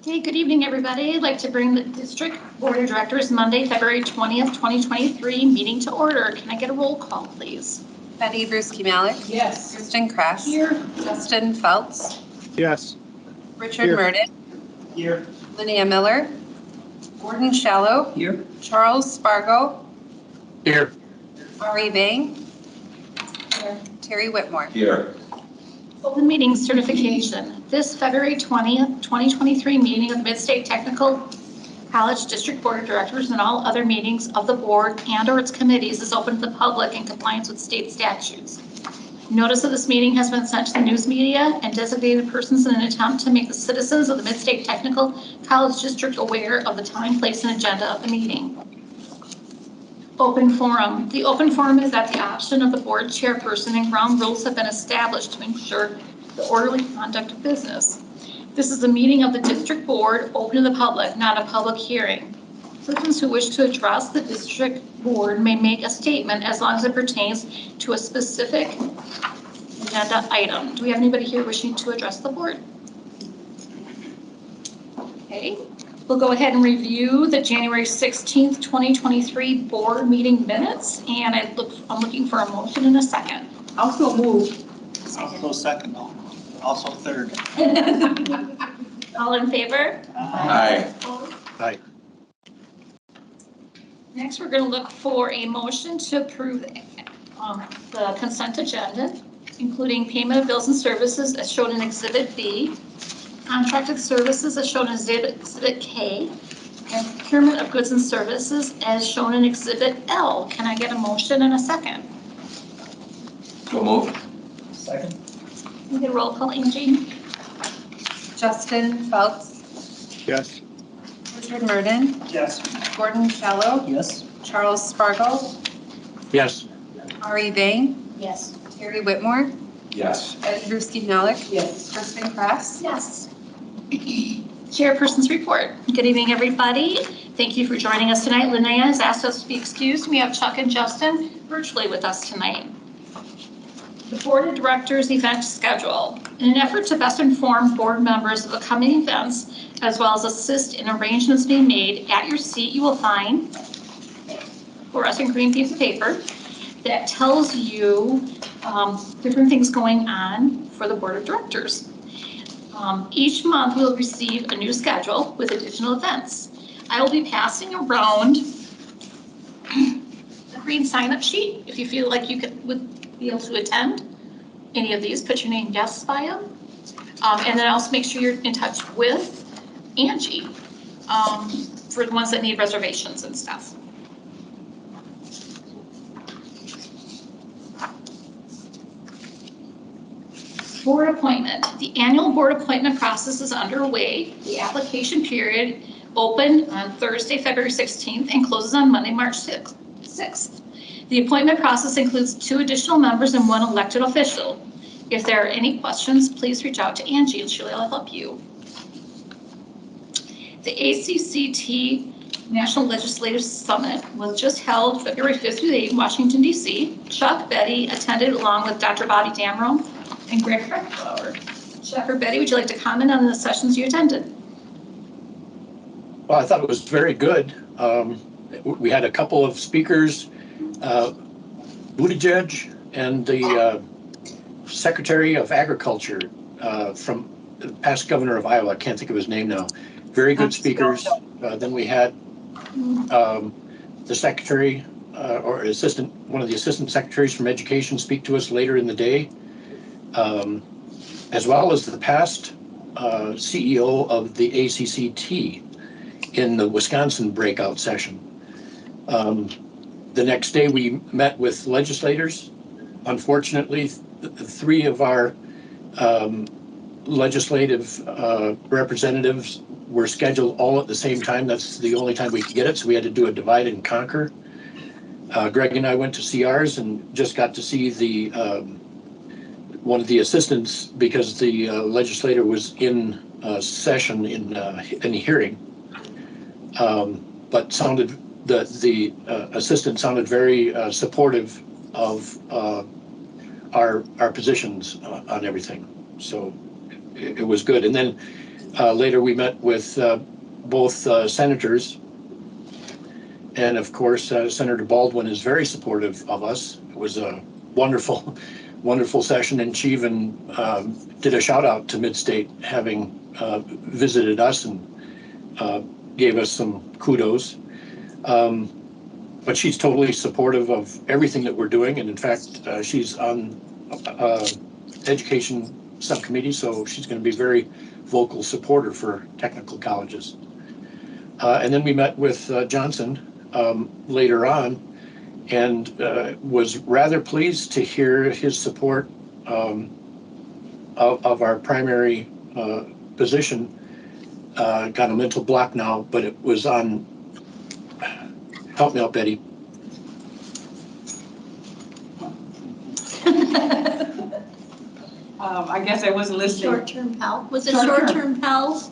Okay, good evening, everybody. I'd like to bring the District Board of Directors Monday, February 20th, 2023 meeting to order. Can I get a roll call, please? Betty Brusky-Malik. Yes. Kristen Kress. Here. Justin Feltz. Yes. Richard Here. Murden. Here. Linnea Miller. Gordon Shallow. Here. Charles Spargo. Here. Ari Vang. Here. Terry Whitmore. Here. Open meeting certification. This February 20th, 2023 meeting of the Mid-State Technical College District Board of Directors and all other meetings of the board and or its committees is open to the public in compliance with state statutes. Notice of this meeting has been sent to the news media and designated persons in an attempt to make the citizens of the Mid-State Technical College District aware of the time, place, and agenda of the meeting. Open forum. The open forum is at the option of the board chairperson, and ground rules have been established to ensure the orderly conduct of business. This is a meeting of the district board open to the public, not a public hearing. Persons who wish to address the district board may make a statement as long as it pertains to a specific agenda item. Do we have anybody here wishing to address the board? Okay. We'll go ahead and review the January 16th, 2023 board meeting minutes, and I'm looking for a motion in a second. Also move. Also second. Also third. All in favor? Aye. Aye. Next, we're going to look for a motion to approve the consent agenda, including payment of bills and services as shown in Exhibit B, contracted services as shown in Exhibit K, and procurement of goods and services as shown in Exhibit L. Can I get a motion in a second? So move. Second. Can we get a roll call, Angie? Justin Feltz. Yes. Richard Murden. Yes. Gordon Shallow. Yes. Charles Spargo. Yes. Ari Vang. Yes. Terry Whitmore. Yes. Betty Brusky-Malik. Yes. Kristen Kress. Yes. Chairperson's report. Good evening, everybody. Thank you for joining us tonight. Linnea has asked us to be excused. We have Chuck and Justin virtually with us tonight. The Board of Directors event schedule. In an effort to best inform board members of the coming events, as well as assist in arrangements being made, at your seat you will find a fluorescent green piece of paper that tells you different things going on for the Board of Directors. Each month we'll receive a new schedule with additional events. I will be passing around a green sign-up sheet. If you feel like you would be able to attend any of these, put your name, yes, by them. And then also make sure you're in touch with Angie for the ones that need reservations and stuff. Board appointment. The annual board appointment process is underway. The application period opened on Thursday, February 16th and closes on Monday, March 6th. The appointment process includes 2 additional members and 1 elected official. If there are any questions, please reach out to Angie and she'll help you. The ACCT National Legislative Summit was just held February 5th through 8th in Washington, D.C. Chuck, Betty attended along with Dr. Bobby Damrow and Greg Freckflower. Chuck or Betty, would you like to comment on the sessions you attended? Well, I thought it was very good. We had a couple of speakers, Buttigieg and the Secretary of Agriculture from the past governor of Iowa. I can't think of his name now. Very good speakers. Then we had the secretary or assistant, one of the assistant secretaries from education speak to us later in the day, as well as the past CEO of the ACCT in the Wisconsin breakout session. The next day we met with legislators. Unfortunately, 3 of our legislative representatives were scheduled all at the same time. That's the only time we could get it, so we had to do a divide and conquer. Greg and I went to see ours and just got to see the one of the assistants because the legislator was in session in a hearing, but sounded the assistant sounded very supportive of our positions on everything. So it was good. And then Later, we met with both senators. And of course, Senator Baldwin is very supportive of us. It was a wonderful, wonderful session. And she even did a shout out to Midstate, having visited us and gave us some kudos. But she's totally supportive of everything that we're doing. And in fact, she's on education subcommittee, so she's going to be a very vocal supporter for technical colleges. And then we met with Johnson later on, and was rather pleased to hear his support of our primary position. Got a mental block now, but it was on, help me out, Betty. I guess I wasn't listening. Short-term Pell, was it Short-term. short-term Pell?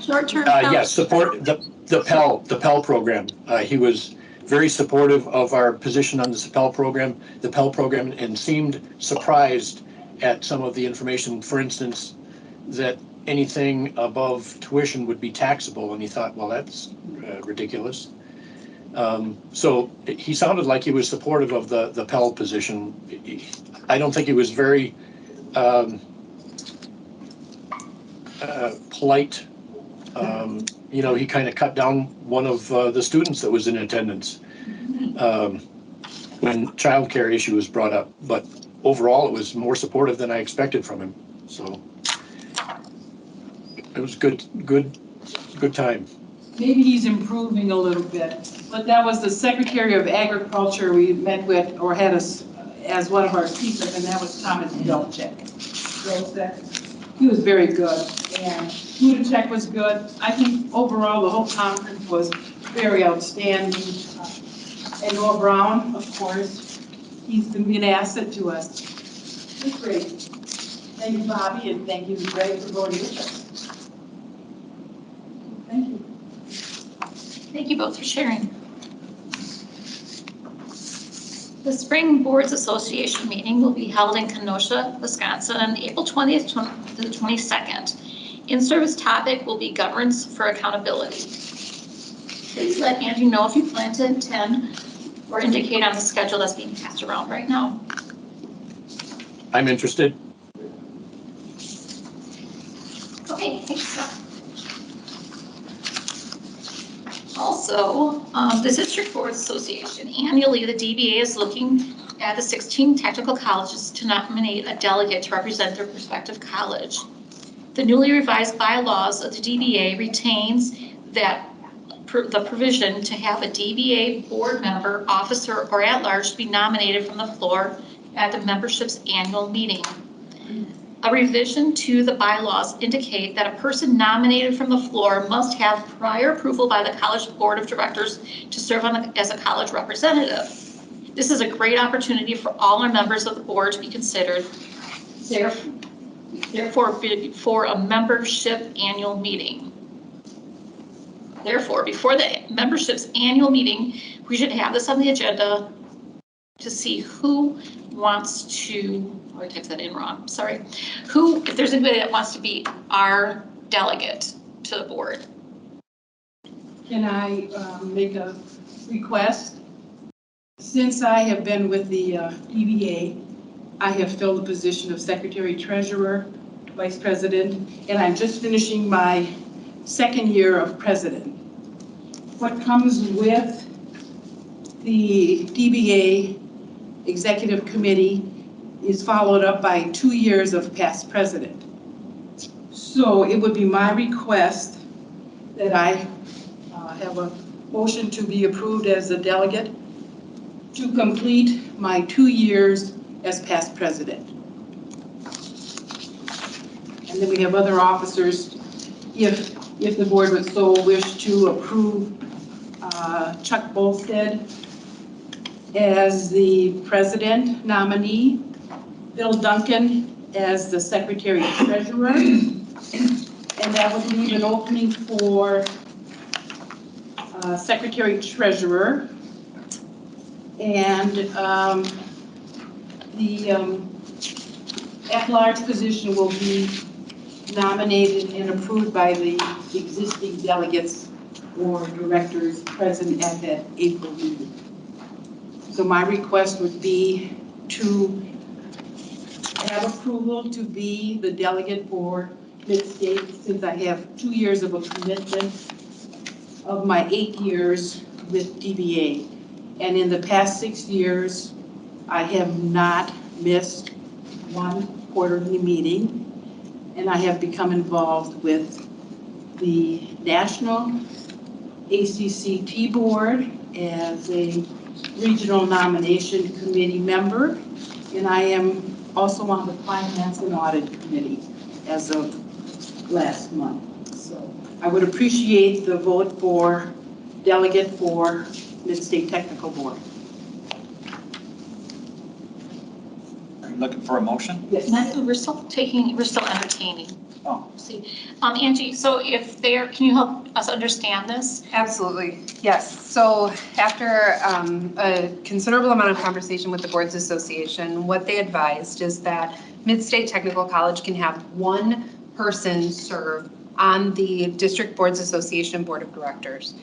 Short-term Pell? Yes, support the Pell program. He was very supportive of our position on the Pell program, and seemed surprised at some of the information. For instance, that anything above tuition would be taxable, and he thought, well, that's ridiculous. So he sounded like he was supportive of the Pell position. I don't think he was very polite. You know, he kind of cut down one of the students that was in attendance when childcare issue was brought up. But overall, it was more supportive than I expected from him. So it was good time. Maybe he's improving a little bit, but that was the Secretary of Agriculture we met with, or had us as one of our speakers, and that was Thomas Dolchek. He was very good, and Budacek was good. I think overall, the whole conference was very outstanding. And Noah Brown, of course, he's been an asset to us. It's great. Thank you, Bobby, and thank you, Greg, for going with us. Thank you. Thank you both for sharing. The Spring Boards Association meeting will be held in Kenosha, Wisconsin on April 20th to the 22nd. In-service topic will be governance for accountability. Please let Angie know if you plan to attend or indicate on the schedule that's being passed around right now. I'm interested. Okay, thanks. Also, the District Boards Association, annually the DBA is looking at the 16 technical colleges to nominate a delegate to represent their respective college. The newly revised bylaws of the DBA retains that the provision to have a DBA board member, officer, or at-large to be nominated from the floor at the membership's annual meeting. A revision to the bylaws indicate that a person nominated from the floor must have prior approval by the college board of directors to serve as a college representative. This is a great opportunity for all our members of the board to be considered. Therefore, before a membership annual meeting. Therefore, before the membership's annual meeting, we should have this on the agenda to see who wants to, oh, I typed that in wrong, sorry. If there's anybody that wants to be our delegate to the board. Can I make a request? Since I have been with the DBA, I have filled the position of Secretary Treasurer, Vice President, and I'm just finishing my second year of President. What comes with the DBA Executive Committee is followed up by 2 years of past president. So it would be my request that I have a motion to be approved as a delegate to complete my 2 years as past president. And then we have other officers, if the board would so wish to approve Chuck Bolstead as the president nominee, Bill Duncan as the secretary treasurer, and that would leave an opening for secretary treasurer, and the at-large position will be nominated and approved by the existing delegates or directors present at that April meeting. So my request would be to have approval to be the delegate for Mid-State, since I have 2 years of a commitment of my 8 years with DBA. And in the past 6 years, I have not missed one quarterly meeting, and I have become involved with the National ACCT Board as a regional nomination committee member, and I am also on the Finance and Audit Committee as of last month. So I would appreciate the vote for delegate for Mid-State Technical Board. Are you looking for a motion? Yes. We're still entertaining. Oh. See, Angie, so if there, can you help us understand this? Absolutely, yes. So after a considerable amount of conversation with the Boards Association, what they advised is that Mid-State Technical College can have one person serve on the District Boards Association Board of Directors.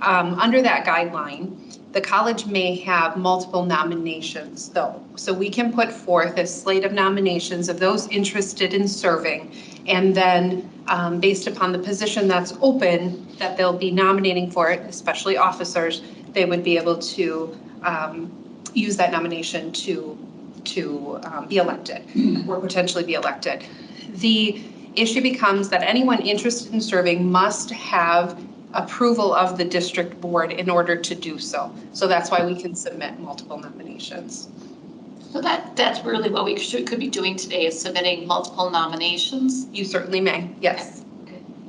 Under that guideline, the college may have multiple nominations though. So we can put forth a slate of nominations of those interested in serving, and then based upon the position that's open that they'll be nominating for it, especially officers, they would be able to use that nomination to be elected or potentially be elected. The issue becomes that anyone interested in serving must have approval of the district board in order to do so. So that's why we can submit multiple nominations. So that's really what we could be doing today, is submitting multiple nominations. You certainly may, yes.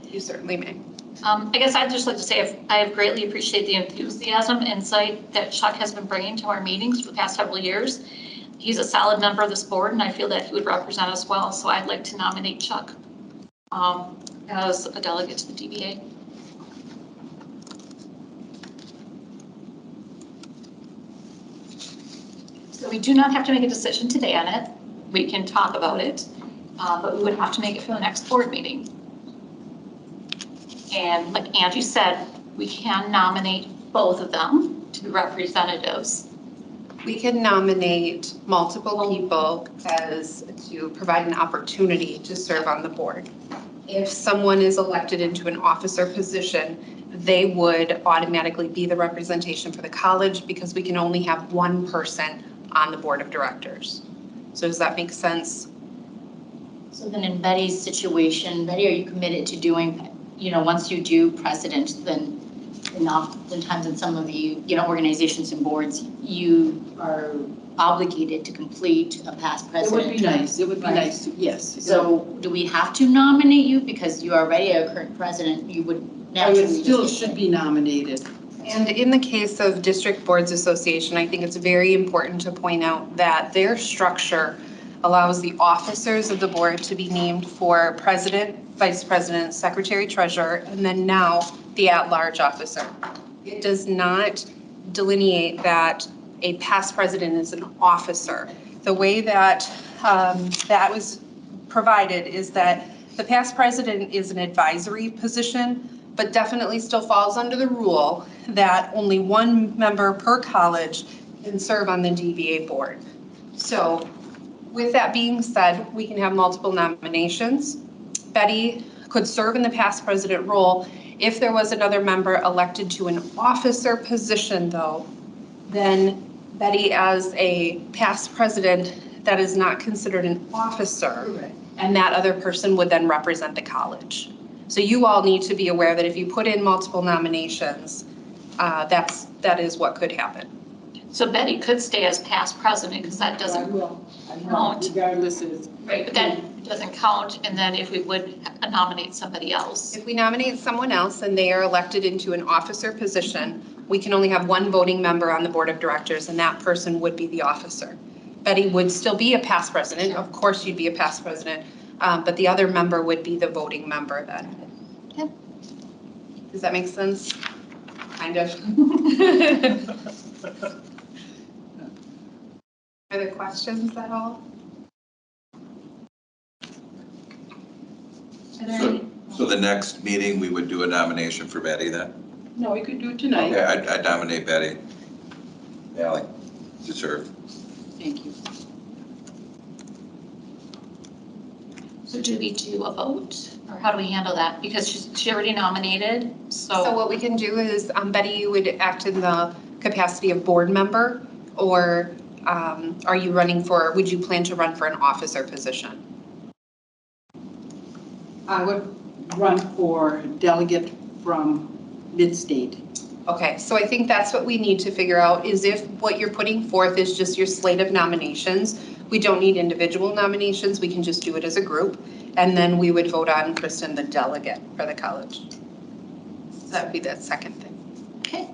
You certainly may. I guess I'd just like to say I have greatly appreciated the enthusiasm and insight that Chuck has been bringing to our meetings for the past several years. He's a solid member of this board, and I feel that he would represent us well. So I'd like to nominate Chuck as a delegate to the DBA. So we do not have to make a decision today on it. We can talk about it, but we would have to make it for the next board meeting. And like Angie said, we can nominate both of them to be representatives. We can nominate multiple people as to provide an opportunity to serve on the board. If someone is elected into an officer position, they would automatically be the representation for the college because we can only have one person on the board of directors. So does that make sense? So then in Betty's situation, Betty, are you committed to doing, once you do president, then oftentimes in some of the, organizations and boards, you are obligated to complete a past president? It would be nice. It would be Right. nice to, yes. So do we have to nominate you because you are already a current president? You would I naturally would still just- should be nominated. And in the case of District Boards Association, I think it's very important to point out that their structure allows the officers of the board to be named for president, vice president, secretary, treasurer, and then now the at-large officer. It does not delineate that a past president is an officer. The way that that was provided is that the past president is an advisory position, but definitely still falls under the rule that only one member per college can serve on the DBA board. So with that being said, we can have multiple nominations. Betty could serve in the past president role. If there was another member elected to an officer position though, then Betty as a past president, that is not considered an officer. Correct. And that other person would then represent the college. So you all need to be aware that if you put in multiple nominations, that is what could happen. So Betty could stay as past president because that I doesn't, will. count. Regardless of. right, but that doesn't count. And then if we would nominate somebody else. If we nominate someone else and they are elected into an officer position, we can only have one voting member on the board of directors, and that person would be the officer. Betty would still be a past president. Of course, you'd be a past president, but the other member would be the voting member then. Okay. Does that make sense? Kind of. Are there questions at all? the next meeting, we would do a nomination for Betty then? No, we could do it tonight. Okay, I nominate Betty. Ally, to serve. Thank you. So do we do a vote, or how do we handle that? Because she already nominated, So what we can do is, Betty, you would act in the capacity of board member, or are you running for, would you plan to run for an officer position? I would run for delegate from mid-state. Okay, so I think that's what we need to figure out, is if what you're putting forth is just your slate of nominations, we don't need individual nominations, we can just do it as a group, and then we would vote on Kristen, the delegate for the college. So that would be that second thing. okay.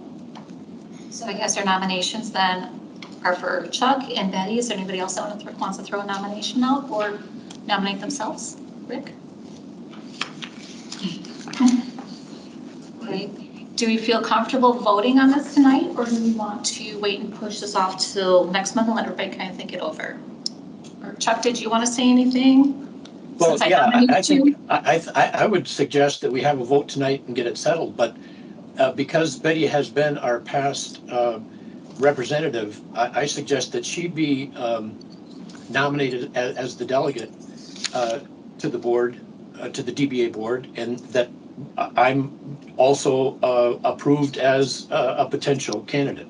So I guess our nominations then are for Chuck and Betty. Is there anybody else that wants to throw a nomination out or nominate themselves? Rick? Okay. Do we feel comfortable voting on this tonight, or do we want to wait and push this off till next month and let everybody kind of think it over? Or Chuck, did you want to say anything? Well, Since yeah, I nominated you? think, I would suggest that we have a vote tonight and get it settled, but because Betty has been our past representative, I suggest that she be nominated as the delegate to the board, to the DBA board, and that I'm also approved as a potential candidate.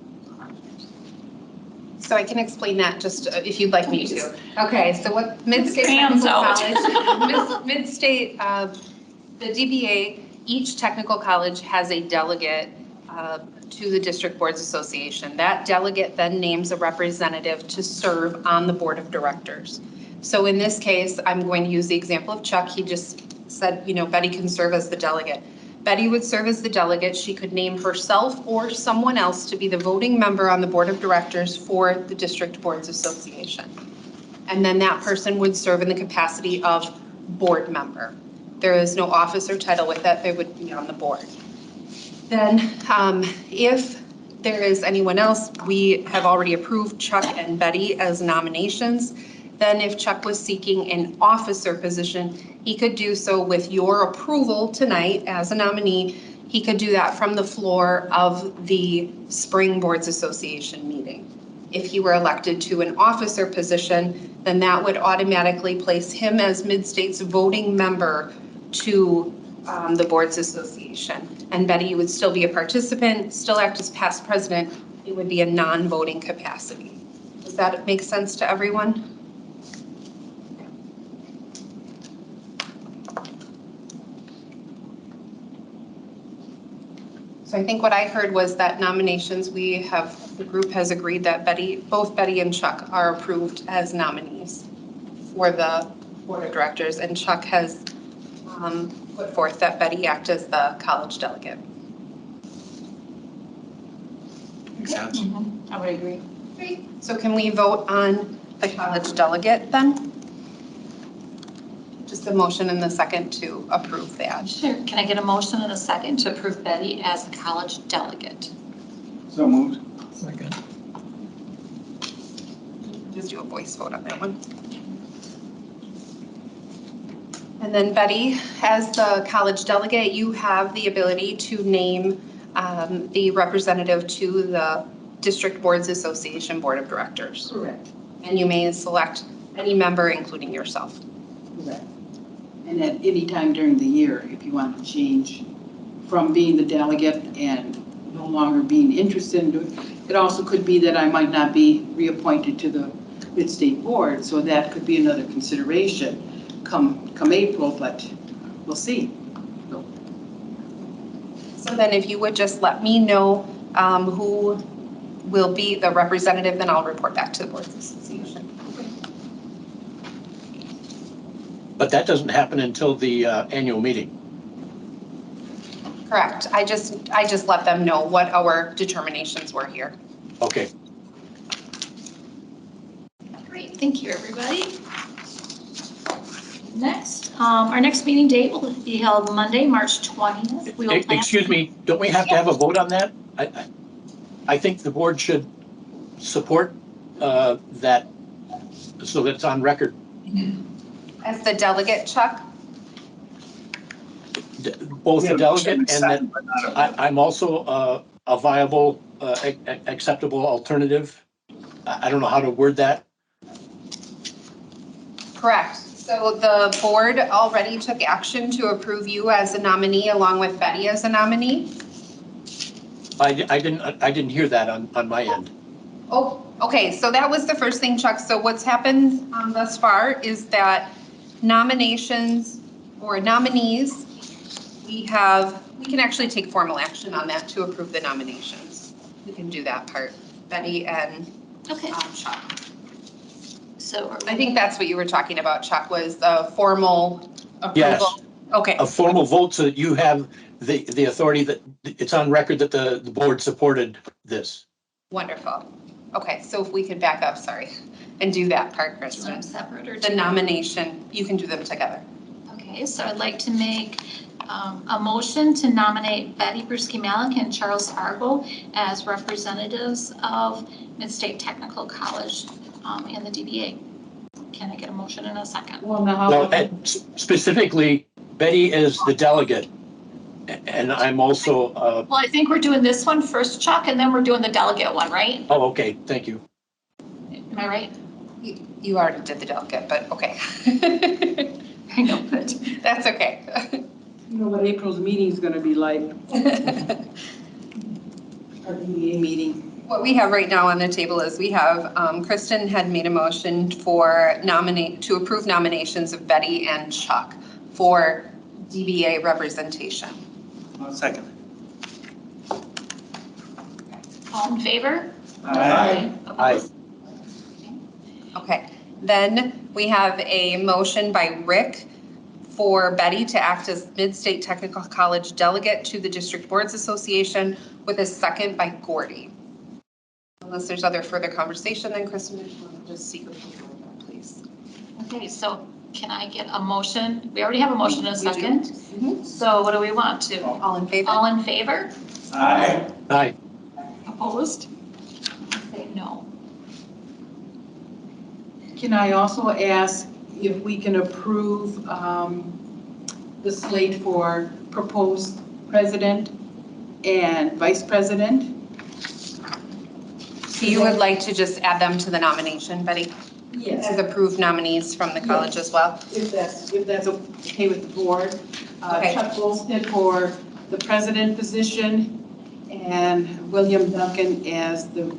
So I can explain that just if you'd like me to. Okay, so what Mid-State Fans Technical out. College, Mid-State, the DBA, each technical college has a delegate to the District Boards Association. That delegate then names a representative to serve on the board of directors. So in this case, I'm going to use the example of Chuck. He just said, you know, Betty can serve as the delegate. Betty would serve as the delegate. She could name herself or someone else to be the voting member on the board of directors for the District Boards Association. And then that person would serve in the capacity of board member. There is no office or title with that. They would be on the board. Then if there is anyone else, we have already approved Chuck and Betty as nominations. Then if Chuck was seeking an officer position, he could do so with your approval tonight as a nominee. He could do that from the floor of the Spring Boards Association meeting. If he were elected to an officer position, then that would automatically place him as Mid-State's voting member to the Boards Association. And Betty would still be a participant, still act as past president. It would be a non-voting capacity. Does that make sense to everyone? So I think what I heard was that nominations, the group has agreed that both Betty and Chuck are approved as nominees for the board of directors, and Chuck has put forth that Betty act as the college delegate. Makes sense? I would agree. Great. So can we vote on the college delegate then? Just a motion and the second to approve that. Sure. Can I get a motion and a second to approve Betty as the college delegate? So moved. Second. Just do a voice vote on that one. And then Betty, as the college delegate, you have the ability to name the representative to the District Boards Association Board of Directors. Correct. And you may select any member, including yourself. Correct. And at any time during the year, if you want to change from being the delegate and no longer being interested in doing, it also could be that I might not be reappointed to the Mid-State Board, so that could be another consideration come April, but we'll see. So then if you would just let me know who will be the representative, then I'll report back to the Boards Association. But that doesn't happen until the annual meeting. Correct. I just let them know what our determinations were here. Okay. Great, thank you, everybody. Next, our next meeting date will be held Monday, March 20th. We will plan. Excuse me, don't we have to have a vote on that? I think the board should support that so that it's on record. As the delegate, Chuck? both Yeah, a delegate and that second, but not a- I'm also a viable, acceptable alternative. I don't know how to word that. Correct. So the board already took action to approve you as a nominee along with Betty as a nominee. I didn't hear that on my end. Oh, okay, so that was the first thing, Chuck. So what's happened thus far is that nominations or nominees, we can actually take formal action on that to approve the nominations. We can do that part, Betty and Okay, Chuck. so I think that's what you were talking about, Chuck, was a formal approval. Yes. Okay, A formal vote so that you have the authority that it's on record that the board supported this. wonderful. Okay, so if we could back up, sorry, and do that part, do you want Kristen. them separate or? The nomination, you can do them together. Okay, so I'd like to make a motion to nominate Betty Brusky-Malik and Charles Argo as representatives of Mid-State Technical College in the DBA. Can I get a motion in a second? Well, now Well, how, specifically, Betty is the delegate, and I'm also, Well, I think we're doing this one first, Chuck, and then we're doing the delegate one, right? oh, okay, thank you. Am I right? You already did the delegate, but okay. I know, but That's okay. you know what April's meeting is gonna be like, our DDA meeting. What we have right now on the table is we have, Kristen had made a motion to approve nominations of Betty and Chuck for DBA representation. I'll second. all in favor? Aye. Opposed? Okay, then we have a motion by Rick for Betty to act as Mid-State Technical College delegate to the District Boards Association with a second by Gordy. Unless there's other further conversation, then Kristen, if you want to just seek approval of that, please. Okay, so can I get a motion? We already have a motion in a We do. second. Mhm. So what do we want to? All in favor? All in favor? Aye. Aye. Opposed? Say no. Can I also ask if we can approve the slate for proposed president and vice president? So you would like to just add them to the nomination, Betty, as Yes. approved nominees from the college as well? If that's okay with the board. Okay. Chuck Goldston for the president position and William Duncan as the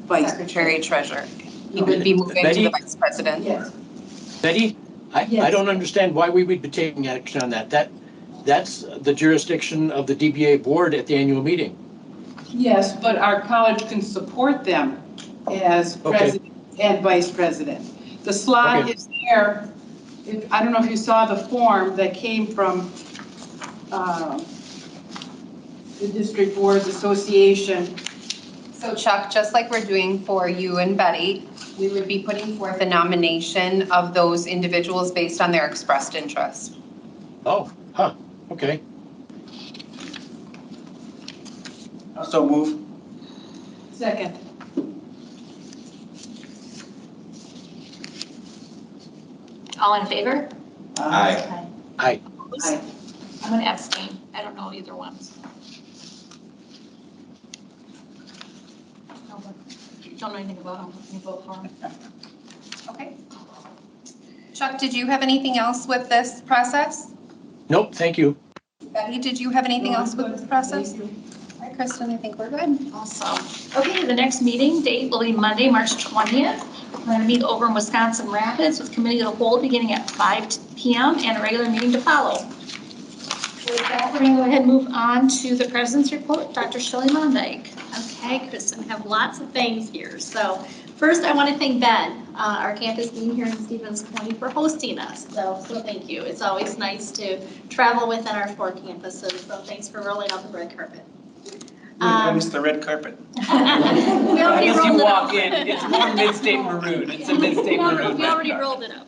vice. Secretary Treasurer. He would be moving to Betty? the vice president. Yes. Betty, I Yes. don't understand why we would be taking action on that. That's the jurisdiction of the DBA board at the annual meeting. Yes, but our college can support them as Okay. president and vice president. The slot Okay. is there. I don't know if you saw the form that came from the District Boards Association. So Chuck, just like we're doing for you and Betty, we would be putting forth a nomination of those individuals based on their expressed interest. Oh, okay. I'll so move. Second. All in favor? Aye. Aye. Opposed? Aye. I'm going to abstain. I don't know either one. Don't know anything about them. Can you vote for them? Okay. Chuck, did you have anything else with this process? Nope, thank you. Betty, did you have anything else with this process? Thank you. All right, Kristen, I think we're good. Awesome. Okay, the next meeting date will be Monday, March 20th. We're going to meet over in Wisconsin Rapids with committee of the whole beginning at 5 p.m. and a regular meeting to follow. With that, we're going to go ahead and move on to the president's report. Dr. Shelley Mondyke. Okay, Kristen, have lots of things here. So first, I want to thank Ben, our campus dean here in Stevens County, for hosting us. So thank you. It's always nice to travel within our 4 campuses. So thanks for rolling out the red carpet. I missed the red carpet. We already As rolled you it walk up. in, it's more mid-state maroon. It's a mid-state maroon. We already rolled it up.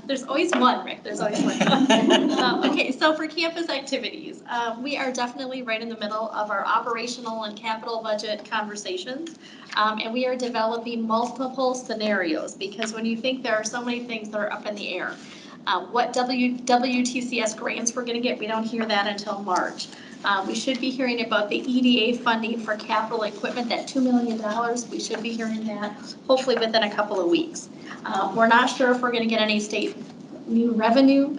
There's always one, Rick. There's always one. Okay, so for campus activities, we are definitely right in the middle of our operational and capital budget conversations. And we are developing multiple scenarios because when you think there are so many things that are up in the air. What WTCS grants we're going to get, we don't hear that until March. We should be hearing about the EDA funding for capital equipment, that $2 million. We should be hearing that hopefully within a couple of weeks. We're not sure if we're going to get any state new revenue.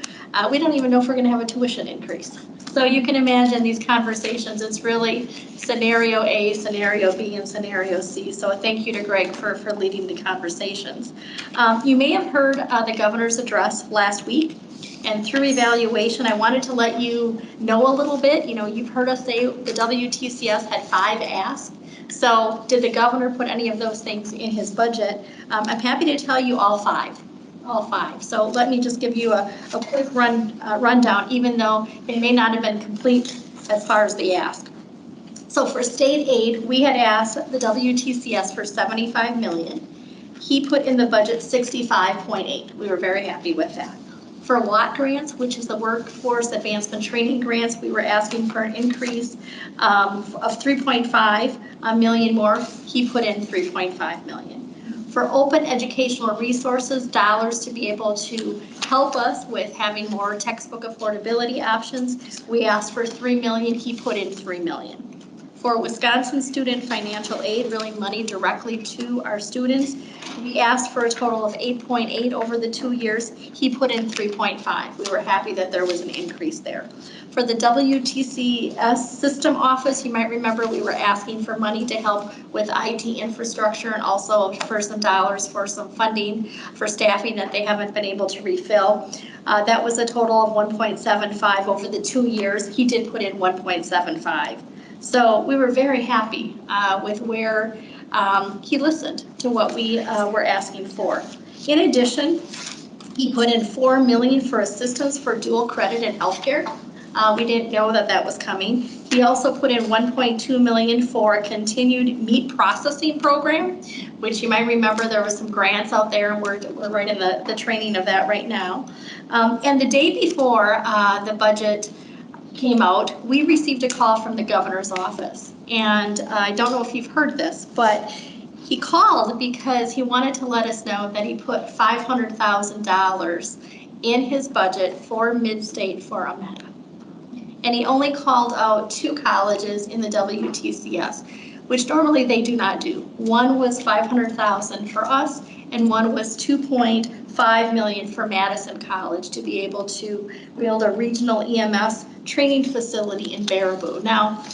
We don't even know if we're going to have a tuition increase. So you can imagine these conversations, it's really scenario A, scenario B, and scenario C. So thank you to Greg for leading the conversations. You may have heard the governor's address last week. And through evaluation, I wanted to let you know a little bit. You know, you've heard us say the WTCS had 5 asks. So did the governor put any of those things in his budget? I'm happy to tell you all 5. All 5. So let me just give you a quick rundown, even though it may not have been complete as far as the ask. So for state aid, we had asked the WTCS for $75 million. He put in the budget 65.8. We were very happy with that. For WAT grants, which is the Workforce Advancement Training Grants, we were asking for an increase of 3.5 million more. He put in 3.5 million. For open educational resources, dollars to be able to help us with having more textbook affordability options, we asked for 3 million. He put in 3 million. For Wisconsin student financial aid, really money directly to our students, we asked for a total of 8.8 over the 2 years. He put in 3.5. We were happy that there was an increase there. For the WTCS system office, you might remember we were asking for money to help with IT infrastructure and also for some dollars for some funding for staffing that they haven't been able to refill. That was a total of 1.75 over the 2 years. He did put in 1.75. So we were very happy with where he listened to what we were asking for. In addition, he put in $4 million for assistance for dual credit in healthcare. We didn't know that that was coming. He also put in $1.2 million for a continued meat processing program, which you might remember there was some grants out there, and we're right in the training of that right now. And the day before the budget came out, we received a call from the governor's office. And I don't know if you've heard this, but he called because he wanted to let us know that he put $500,000 in his budget for Mid-State for Ameta. And he only called out 2 colleges in the WTCS, which normally they do not do. One was $500,000 for us, and one was $2.5 million for Madison College to be able to build a regional EMS training facility in Baraboo. Now,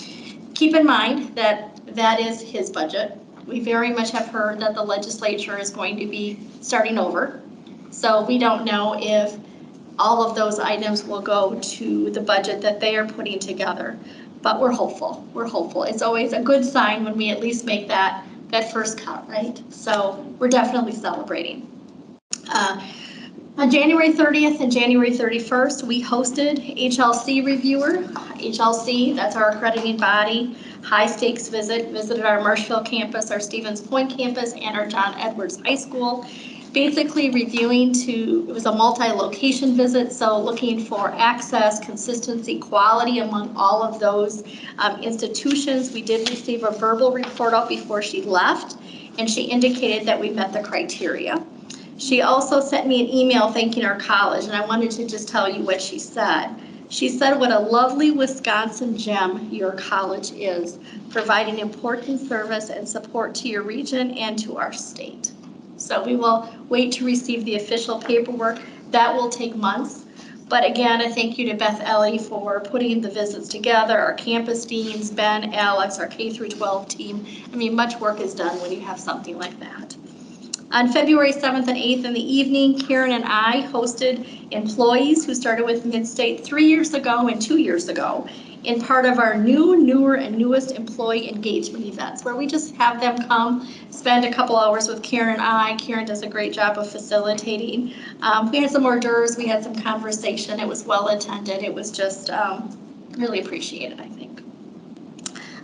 keep in mind that that is his budget. We very much have heard that the legislature is going to be starting over. So we don't know if all of those items will go to the budget that they are putting together. But we're hopeful. We're hopeful. It's always a good sign when we at least make that first cut, right? So we're definitely celebrating. On January 30th and January 31st, we hosted HLC Reviewer. HLC, that's our accrediting body, high stakes visited our Marshfield campus, our Stevens Point campus, and our John Edwards High School. Basically reviewing it was a multi-location visit, so looking for access, consistency, quality among all of those institutions. We did receive a verbal report out before she left, and she indicated that we met the criteria. She also sent me an email thanking our college, and I wanted to just tell you what she said. She said, what a lovely Wisconsin gem your college is, providing important service and support to your region and to our state. So we will wait to receive the official paperwork. That will take months. But again, a thank you to Beth Ellie for putting the visits together, our campus deans, Ben, Alex, our K-12 team. I mean, much work is done when you have something like that. On February 7th and 8th in the evening, Karen and I hosted employees who started with Mid-State 3 years ago and 2 years ago in part of our newer, and newest employee engagement events, where we just have them come, spend a couple hours with Karen and I. Karen does a great job of facilitating. We had some hors d'oeuvres, we had some conversation. It was well attended. It was just really appreciated, I think.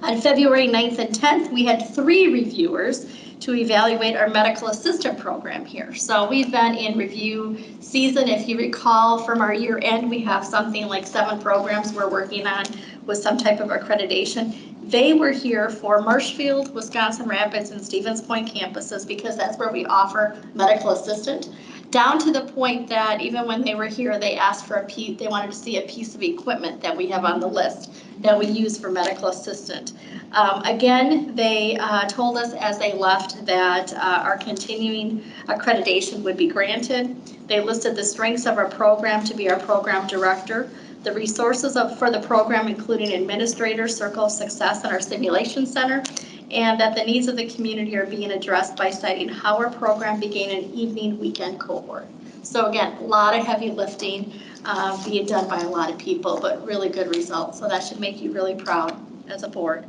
On February 9th and 10th, we had 3 reviewers to evaluate our medical assistant program here. So we've been in review season. If you recall from our year end, we have something like 7 programs we're working on with some type of accreditation. They were here for Marshfield, Wisconsin Rapids, and Stevens Point campuses because that's where we offer medical assistant. down to the point that even when they were here, they asked for they wanted to see a piece of equipment that we have on the list that we use for medical assistant. Again, they told us as they left that our continuing accreditation would be granted. They listed the strengths of our program to be our program director, the resources for the program, including administrators, Circle of Success, and our simulation center, and that the needs of the community are being addressed by citing how our program began an evening weekend cohort. So again, a lot of heavy lifting being done by a lot of people, but really good results. So that should make you really proud as a board.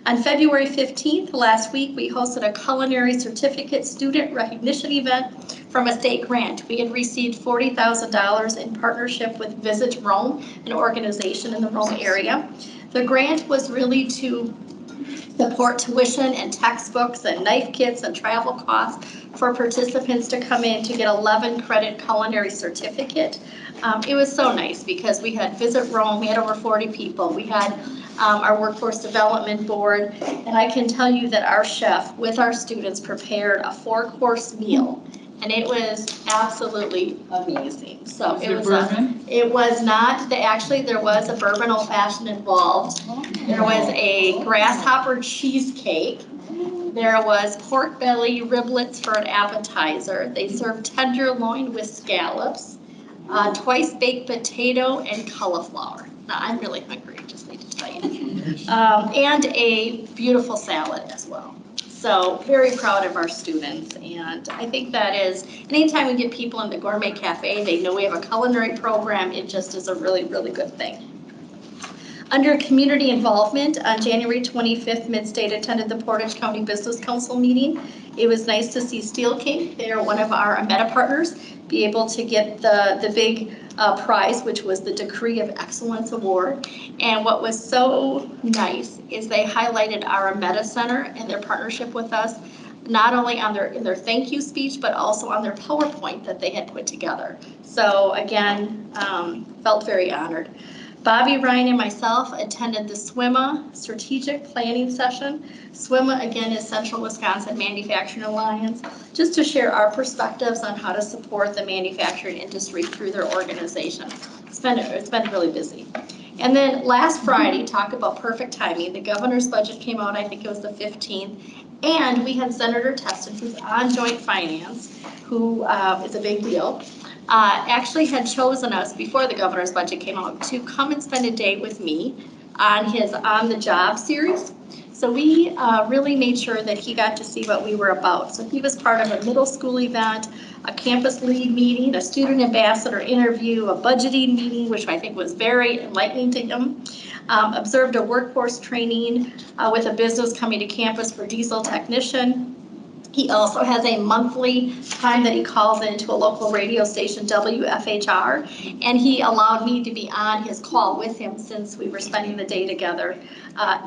On February 15th, last week, we hosted a culinary certificate student recognition event from a state grant. We had received $40,000 in partnership with Visit Rome, an organization in the Rome area. The grant was really to support tuition and textbooks and knife kits and travel costs for participants to come in to get 11 credit culinary certificate. It was so nice because we had Visit Rome, we had over 40 people. We had our workforce development board, and I can tell you that our chef with our students prepared a 4-course meal, and it was absolutely amazing. So Was it there was bourbon? it was not, actually there was a bourbon old fashioned involved. There was a grasshopper cheesecake. There was pork belly riblets for an appetizer. They served tenderloin with scallops, twice baked potato and cauliflower. Now I'm really hungry, just need to tell you. And a beautiful salad as well. So very proud of our students, and I think that is, anytime we get people in the Gourmet Cafe, they know we have a culinary program, it just is a really, really good thing. Under community involvement, on January 25th, Midstate attended the Portage County Business Council meeting. It was nice to see Steel King, they are one of our Meta partners, be able to get the big prize, which was the Decree of Excellence Award. And what was so nice is they highlighted our Meta Center and their partnership with us, not only in their thank you speech, but also on their PowerPoint that they had put together. So again, felt very honored. Bobby, Ryan, and myself attended the SWIMA strategic planning session. SWIMA, again, is Central Wisconsin Manufacturing Alliance, just to share our perspectives on how to support the manufacturing industry through their organization. It's been really busy. And then last Friday, talk about perfect timing, the governor's budget came out, I think it was the 15th, and we had Senator Teston, who's on joint finance, who is a big deal. Actually had chosen us before the governor's budget came out to come and spend a day with me on his On the Job series. So we really made sure that he got to see what we were about. So he was part of a middle school event, a campus lead meeting, a student ambassador interview, a budgeting meeting, which I think was very enlightening to him. Observed a workforce training with a business coming to campus for diesel technician. He also has a monthly time that he calls into a local radio station, WFHR, and he allowed me to be on his call with him since we were spending the day together.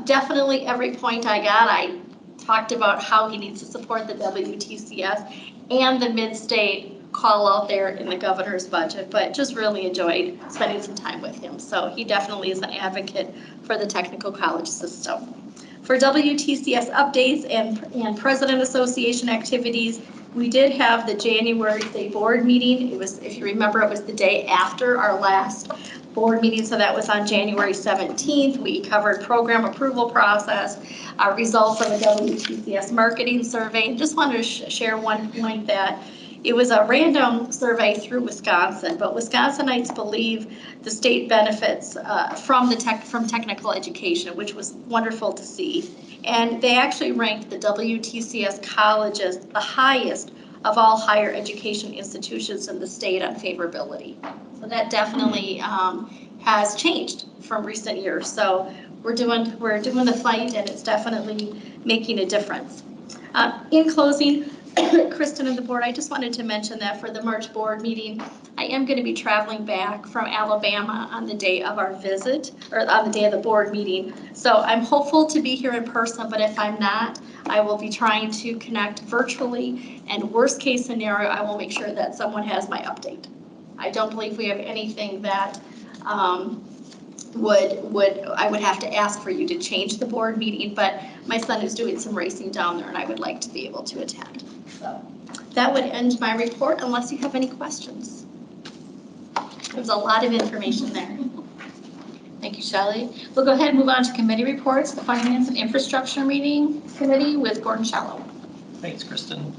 Definitely every point I got, I talked about how he needs to support the WTCS and the mid-state call out there in the governor's budget, but just really enjoyed spending some time with him. So he definitely is an advocate for the technical college system. For WTCS updates and President Association activities, we did have the January State Board meeting. It was, if you remember, it was the day after our last board meeting, so that was on January 17th. We covered program approval process, results of the WTCS marketing survey. And just wanted to share one point that it was a random survey through Wisconsin, but Wisconsinites believe the state benefits from technical education, which was wonderful to see. And they actually ranked the WTCS colleges the highest of all higher education institutions in the state on favorability. So that definitely has changed from recent years. So we're doing the fight, and it's definitely making a difference. In closing, Kristen and the board, I just wanted to mention that for the March board meeting, I am going to be traveling back from Alabama on the day of our visit, or on the day of the board meeting. So I'm hopeful to be here in person, but if I'm not, I will be trying to connect virtually, and worst case scenario, I will make sure that someone has my update. I don't believe we have anything that I would have to ask for you to change the board meeting, but my son is doing some racing down there and I would like to be able to attend. So That would end my report unless you have any questions. There's a lot of information there. Thank you, Shelley. We'll go ahead and move on to committee reports. The Finance and Infrastructure Meeting Committee with Gordon Shallow. Thanks, Kristen.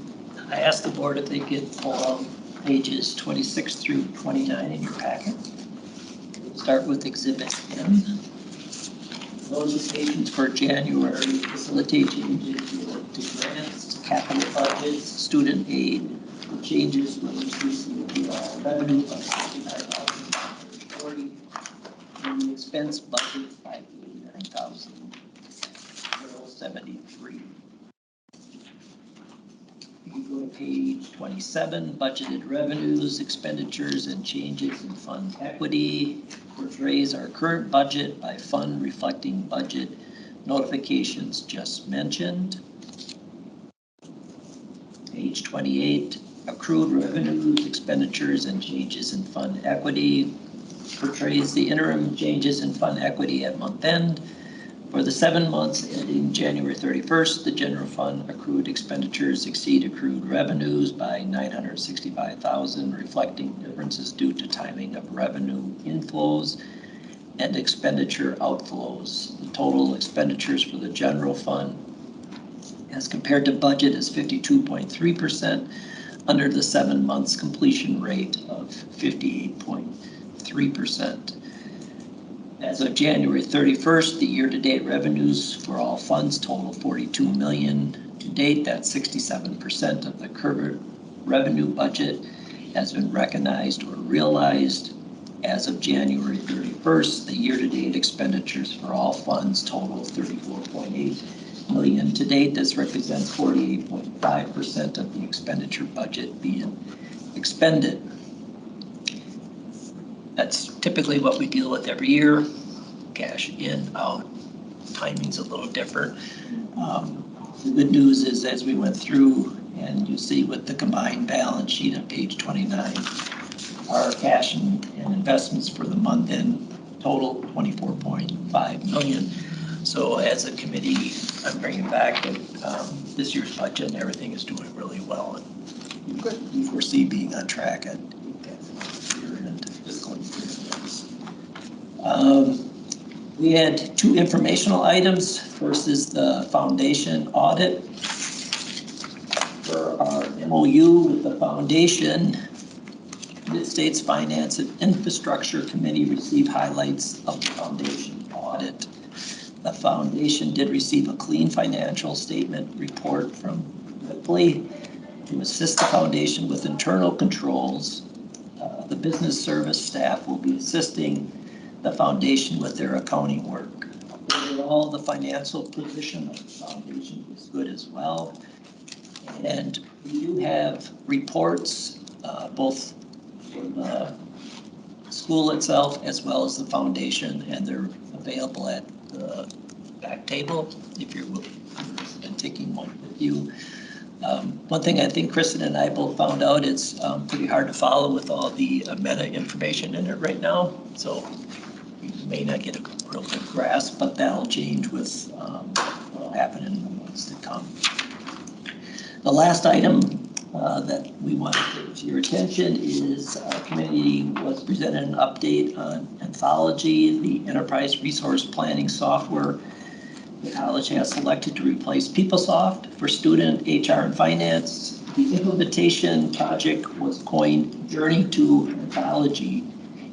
I asked the board if they could pull out pages 26 through 29 in your packet. We'll start with Exhibit M. Notifications for January facilitate changes to grants, capital budgets, student aid, changes to increase revenue by 65,040, and the expense budget by 89,073. You go to page 27, budgeted revenues, expenditures, and changes in fund equity. Portrays our current budget by fund reflecting budget notifications just mentioned. Page 28, accrued revenues, expenditures, and changes in fund equity. Portrays the interim changes in fund equity at month end. For the 7 months ending January 31st, the general fund accrued expenditures exceed accrued revenues by $965,000, reflecting differences due to timing of revenue inflows and expenditure outflows. The total expenditures for the general fund as compared to budget is 52.3% under the 7 months completion rate of 58.3%. As of January 31st, the year-to-date revenues for all funds total $42 million. To date, that's 67% of the current revenue budget has been recognized or realized. As of January 31st, the year-to-date expenditures for all funds total $34.8 million. To date, this represents 48.5% of the expenditure budget being expended. That's typically what we deal with every year. Cash in, out, timing's a little different. The good news is as we went through, and you see with the combined balance sheet on page 29, our cash and investments for the month end total $24.5 million. So as a committee, I'm bringing back that this year's budget and everything is doing really well. And we foresee being on track at we had 2 informational items. First is the foundation audit. For our MOU with the foundation, Mid-States Finance and Infrastructure Committee received highlights of the foundation audit. The foundation did receive a clean financial statement report from Ripley to assist the foundation with internal controls. The business service staff will be assisting the foundation with their accounting work. Overall, the financial position of the foundation is good as well. And we do have reports, both from the school itself as well as the foundation, and they're available at the back table if you're interested in taking one with you. One thing I think Kristen and I both found out, it's pretty hard to follow with all the meta information in it right now. So you may not get a real good grasp, but that'll change with what will happen in the months to come. The last item that we want to bring to your attention is our committee was presented an update on Anthology, the enterprise resource planning software. The college has selected to replace PeopleSoft for student HR and finance. The implementation project was coined Journey to Anthology,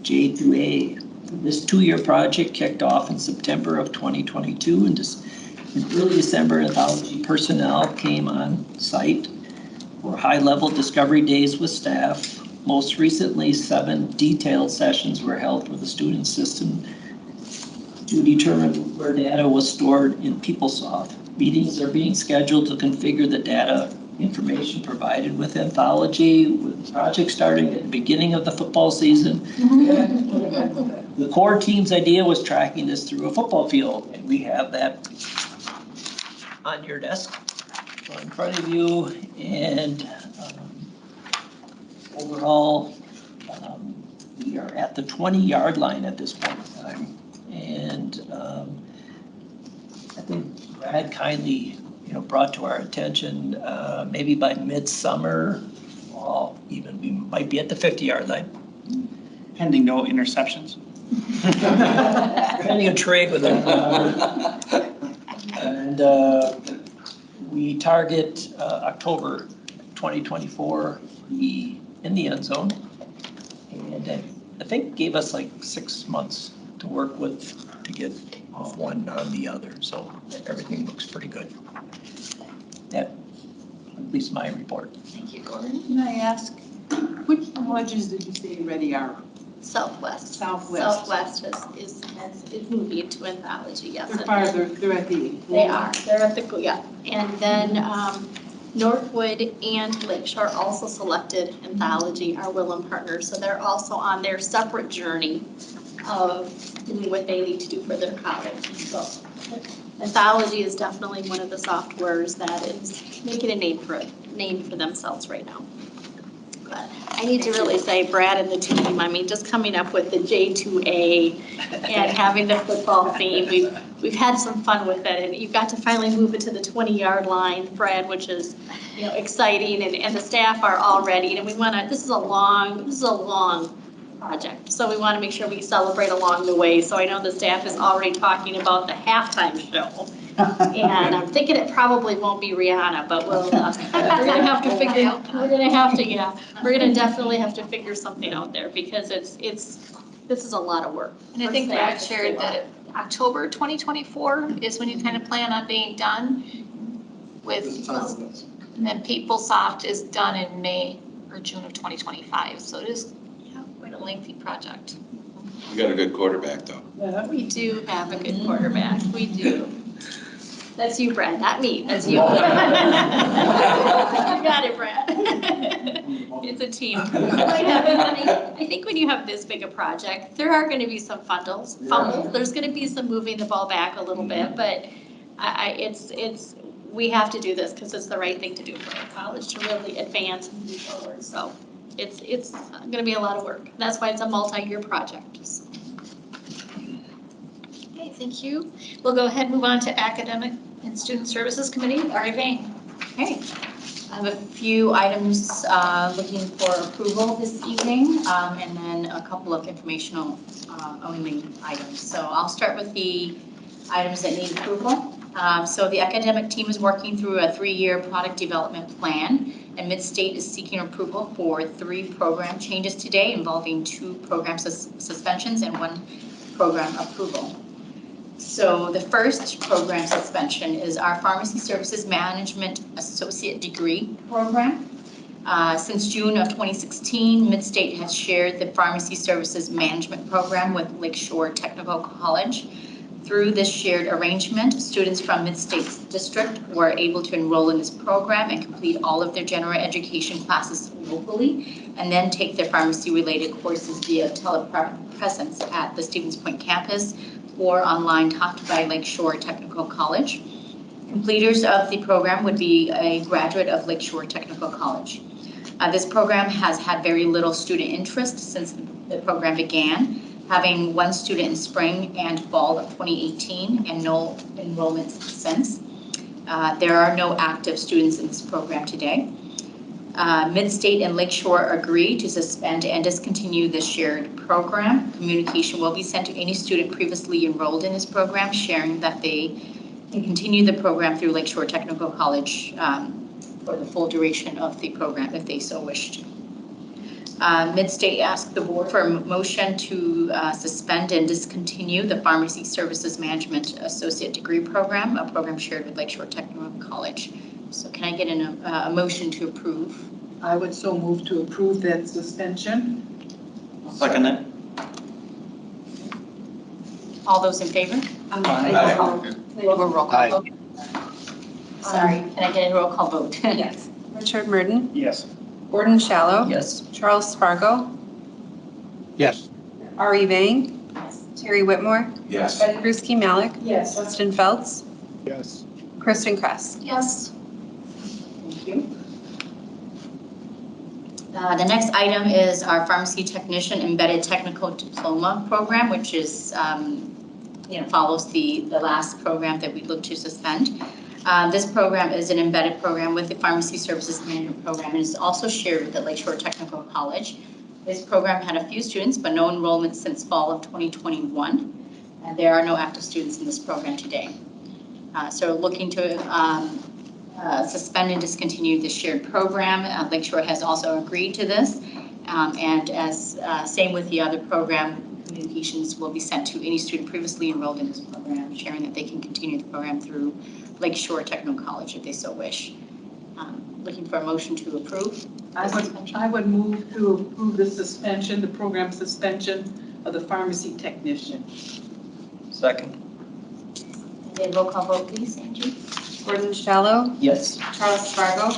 J through A. This 2-year project kicked off in September of 2022, and in early December, Anthology personnel came on site for high-level discovery days with staff. Most recently, 7 detailed sessions were held for the student system to determine where data was stored in PeopleSoft. Meetings are being scheduled to configure the data information provided with Anthology, with the project starting at the beginning of the football season. The core team's idea was tracking this through a football field, and we have that on your desk in front of you. And overall, we are at the 20-yard line at this point in time. And I think Brad kindly brought to our attention, maybe by midsummer, or even we might be at the 50-yard line. Pending no interceptions. Pending a trade with them. And we target October 2024, be in the end zone. And I think gave us like 6 months to work with to get off one on the other. So everything looks pretty good. That, at least my report. Thank you, Gordon. Can I ask, which colleges did you say already are? Southwest. Southwest. Southwest is moving to anthology, yes. They're farther, they're at the. They are, they're at the, yeah. And then Northwood and Lakeshore also selected anthology, our Willem partners. So they're also on their separate journey of doing what they need to do for their college. So anthology is definitely one of the softwares that is making a name for themselves right now. But I need to really say Brad and the team, I mean, just coming up with the J2A and having the football theme, we've had some fun with it, and you've got to finally move it to the 20-yard line, Brad, which is, exciting, and the staff are all ready, and we want to, this is a long project, so we want to make sure we celebrate along the way. So I know the staff is already talking about the halftime show. And I'm thinking it probably won't be Rihanna, but we're gonna have to figure, we're gonna definitely have to figure something out there, because this is a lot of work. And I think Brad shared that October 2024 is when you kind of plan on being done with, and then PeopleSoft is done in May or June of 2025. So it is quite a lengthy project. We got a good quarterback, though. We do have a good quarterback, we do. That's you, Brad, not me, that's you. You got it, Brad. It's a team. I think when you have this big a project, there are gonna be some fumbles. There's gonna be some moving the ball back a little bit, but we have to do this because it's the right thing to do for our college to really advance and move forward. So it's gonna be a lot of work. That's why it's a multi-year project. So. Okay, thank you. We'll go ahead and move on to Academic and Student Services Committee. Ari Vane. Okay, I have a few items looking for approval this evening, and then a couple of informational only items. So I'll start with the items that need approval. So the academic team is working through a 3-year product development plan, and Midstate is seeking approval for 3 program changes today involving 2 program suspensions and 1 program approval. So the first program suspension is our Pharmacy Services Management Associate Degree program. Since June of 2016, Midstate has shared the Pharmacy Services Management program with Lakeshore Technical College. Through this shared arrangement, students from Midstate's district were able to enroll in this program and complete all of their general education classes locally, and then take their pharmacy-related courses via telepresence at the Stevens Point campus or online taught by Lakeshore Technical College. Completers of the program would be a graduate of Lakeshore Technical College. This program has had very little student interest since the program began, having 1 student in spring and fall of 2018 and no enrollments since. There are no active students in this program today. Midstate and Lakeshore agree to suspend and discontinue the shared program. Communication will be sent to any student previously enrolled in this program, sharing that they can continue the program through Lakeshore Technical College for the full duration of the program if they so wished. Midstate asked the board for a motion to suspend and discontinue the Pharmacy Services Management Associate Degree program, a program shared with Lakeshore Technical College. So can I get a motion to approve? I would so move to approve that suspension. I'll second that. All those in favor? Aye. We'll roll call Aye. vote. Sorry, can I get a roll call vote? Yes. Richard Murden, Yes. Gordon Shallow, Yes. Charles Spargo, Yes. Ari Vane, Terry Whitmore, Yes. Krusky Malik, Yes. Justin Feltz, Yes. Kristen Kress. Yes. Thank you. The next item is our Pharmacy Technician Embedded Technical Diploma program, which is, follows the last program that we looked to suspend. This program is an embedded program with the Pharmacy Services Management Program, and is also shared with the Lakeshore Technical College. This program had a few students, but no enrollment since fall of 2021. And there are no active students in this program today. So looking to suspend and discontinue the shared program. Lakeshore has also agreed to this. And as same with the other program, communications will be sent to any student previously enrolled in this program, sharing that they can continue the program through Lakeshore Technical College if they so wish. Looking for a motion to approve. I would move to approve the suspension, the program suspension of the pharmacy technician. Second. And roll call vote, please, Angie. Gordon Shallow, Yes. Charles Spargo,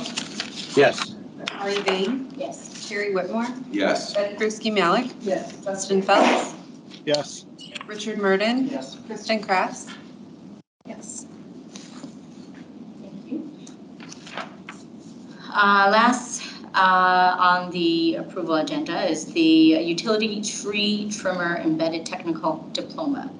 Yes. Molly Vane, Yes. Terry Whitmore, Yes. Betty Brusky Malik, Yes. Justin Phelps, Yes. Richard Murden, Yes. Kristen Kraft. Yes. Thank you. Last on the approval agenda is the Utility Tree Trimmer Embedded Technical Diploma.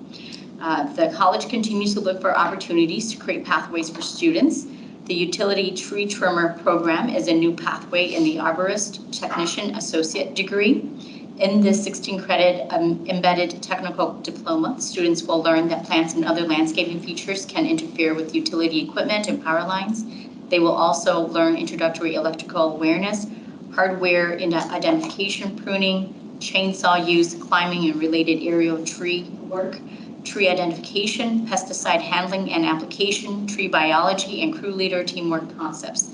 The college continues to look for opportunities to create pathways for students. The Utility Tree Trimmer program is a new pathway in the Arborist Technician Associate degree. In this 16-credit embedded technical diploma, students will learn that plants and other landscaping features can interfere with utility equipment and power lines. They will also learn introductory electrical awareness, hardware identification, pruning, chainsaw use, climbing and related aerial tree work, tree identification, pesticide handling and application, tree biology, and crew leader teamwork concepts.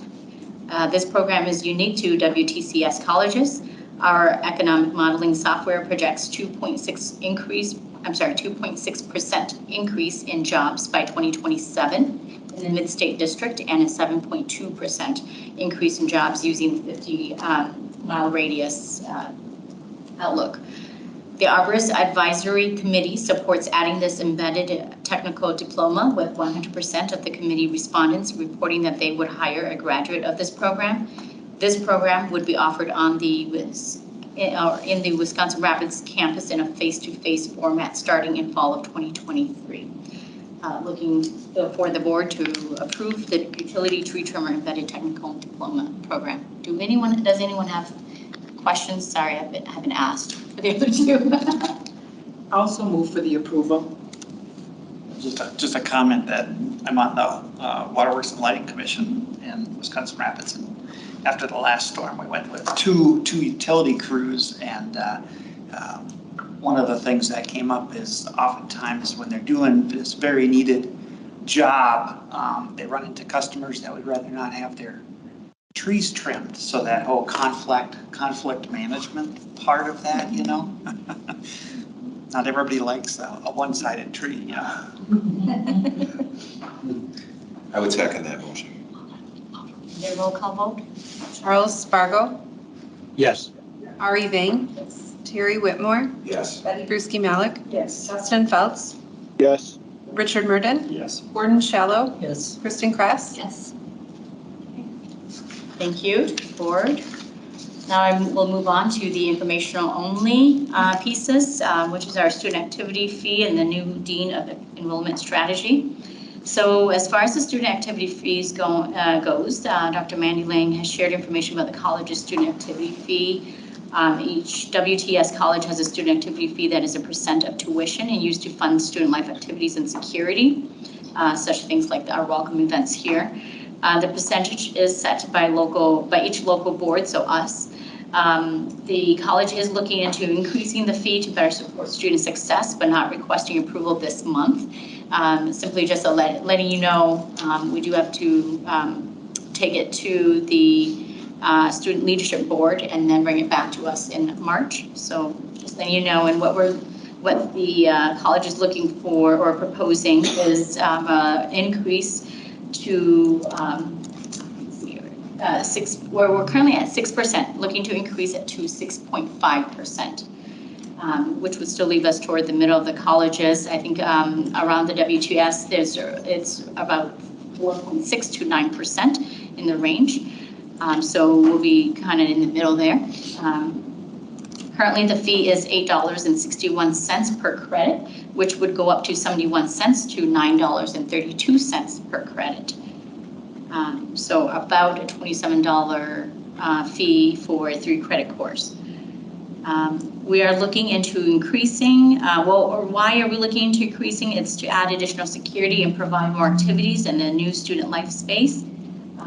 This program is unique to WTCS colleges. Our economic modeling software projects 2.6% increase in jobs by 2027 in the Mid-State District, and a 7.2% increase in jobs using the 50-mile radius outlook. The Arborist Advisory Committee supports adding this embedded technical diploma, with 100% of the committee respondents reporting that they would hire a graduate of this program. This program would be offered on in the Wisconsin Rapids campus in a face-to-face format starting in fall of 2023. Looking for the board to approve the Utility Tree Trimmer Embedded Technical Diploma program. Does anyone have questions? Sorry, I haven't asked for the other two. Also move for the approval. Just a comment that I'm on the Waterworks and Lighting Commission in Wisconsin Rapids. And after the last storm, we went with two utility crews, and one of the things that came up is oftentimes when they're doing this very needed job, they run into customers that would rather not have their trees trimmed. So that whole conflict management part of that, you know, not everybody likes a one-sided tree, you know. I would second that motion. The roll call vote? Charles Spargo, Yes. Ari Vane, Terry Whitmore, Yes. Betty Brusky Malik, Yes. Justin Phelps, Yes. Richard Murden, Yes. Gordon Shallow, Yes. Kristen Kraft. Yes. Thank you, board. Now we'll move on to the informational only pieces, which is our student activity fee and the new Dean of Enrollment Strategy. So as far as the student activity fees goes, Dr. Mandy Lang has shared information about the college's student activity fee. Each WTS college has a student activity fee that is a % of tuition and used to fund student life activities and security, such things like our welcome events here. The percentage is set by each local board, so us. The college is looking into increasing the fee to better support student success, but not requesting approval this month. Simply just letting you know, we do have to take it to the Student Leadership Board and then bring it back to us in March. So just letting you know, and what the college is looking for or proposing is an increase to where we're currently at 6%, looking to increase it to 6.5%, which would still leave us toward the middle of the colleges. I think around the WTS, it's about 4.6 to 9% in the range. So we'll be kind of in the middle there. Currently, the fee is $8.61 per credit, which would go up to 71 cents to $9.32 per credit. So about a $27 fee for a 3-credit course. We are looking into increasing, why are we looking into increasing? It's to add additional security and provide more activities in a new student life space.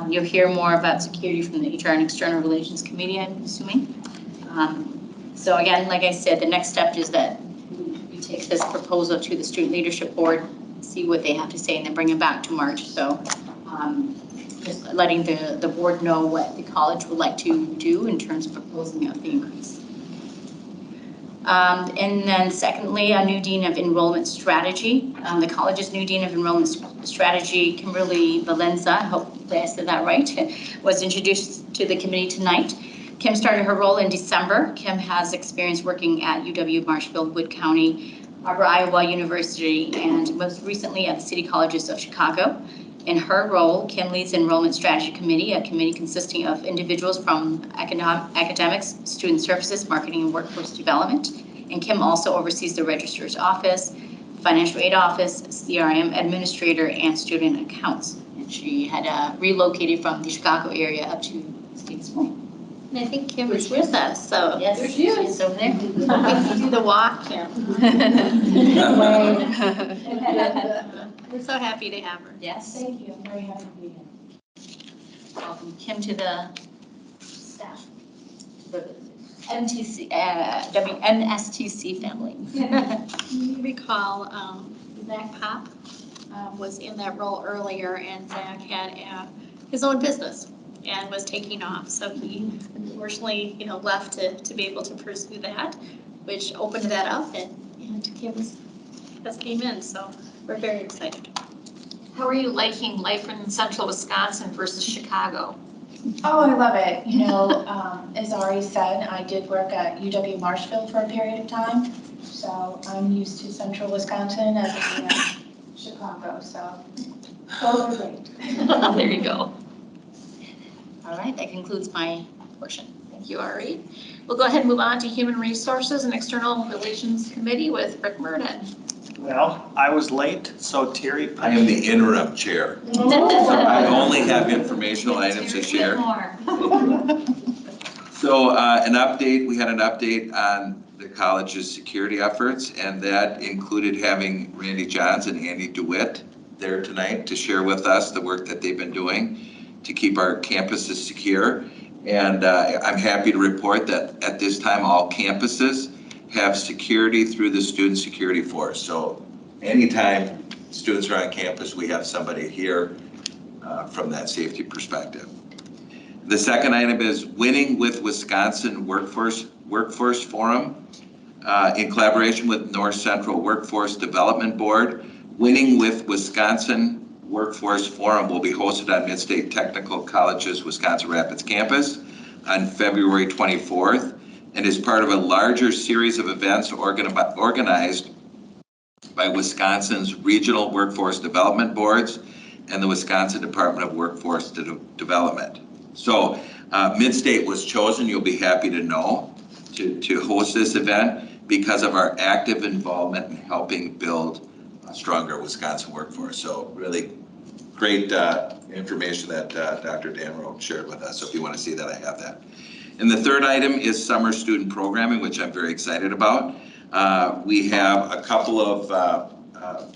You'll hear more about security from the HR and External Relations Committee, I'm assuming. So again, like I said, the next step is that we take this proposal to the Student Leadership Board, see what they have to say, and then bring it back to March. So just letting the board know what the college would like to do in terms of proposing of the increase. And then secondly, a new Dean of Enrollment Strategy. The college's new Dean of Enrollment Strategy, Kimberly Valenza, I hope I said that right, was introduced to the committee tonight. Kim started her role in December. Kim has experience working at UW Marshfield, Wood County, Arbor, Iowa University, and most recently at the City Colleges of Chicago. In her role, Kim leads the Enrollment Strategy Committee, a committee consisting of individuals from academics, student services, marketing, and workforce development. And Kim also oversees the Registrar's Office, Financial Aid Office, CRM Administrator, and Student Accounts. And she had relocated from the Chicago area up to Stevens Point. And I think Kim is with us, so. Yes, there she is. she's over there. We can do the walk, Kim. We're so happy to have her. Yes. Thank you, I'm very happy to be here. Welcome, Kim, to the staff. MSTC family. You recall, Zach Pop was in that role earlier, and Zach had his own business and was taking off. So he unfortunately, left to be able to pursue that, which opened that up, and Kim just came in. So we're very excited. How are you liking life in central Wisconsin versus Chicago? Oh, I love it. As Ari said, I did work at UW Marshfield for a period of time. So I'm used to central Wisconsin as in Chicago, so both are great. There you go. All right, that concludes my portion. Thank you, Ari. We'll go ahead and move on to Human Resources and External Relations Committee with Rick Murden. Well, I was late, so Terry. I am the interim chair. I only have informational items to share. So an update, we had an update on the college's security efforts, and that included having Randy Johns and Andy DeWitt there tonight to share with us the work that they've been doing to keep our campuses secure. And I'm happy to report that at this time, all campuses have security through the Student Security Force. So anytime students are on campus, we have somebody here from that safety perspective. The second item is Winning with Wisconsin Workforce Forum in collaboration with North Central Workforce Development Board. Winning with Wisconsin Workforce Forum will be hosted on Mid-State Technical College's Wisconsin Rapids campus on February 24th. And is part of a larger series of events organized by Wisconsin's regional workforce development boards and the Wisconsin Department of Workforce Development. So Mid-State was chosen, you'll be happy to know, to host this event because of our active involvement in helping build a stronger Wisconsin workforce. So really great information that Dr. Damrow shared with us. So if you want to see that, I have that. And the third item is summer student programming, which I'm very excited about. We have a couple of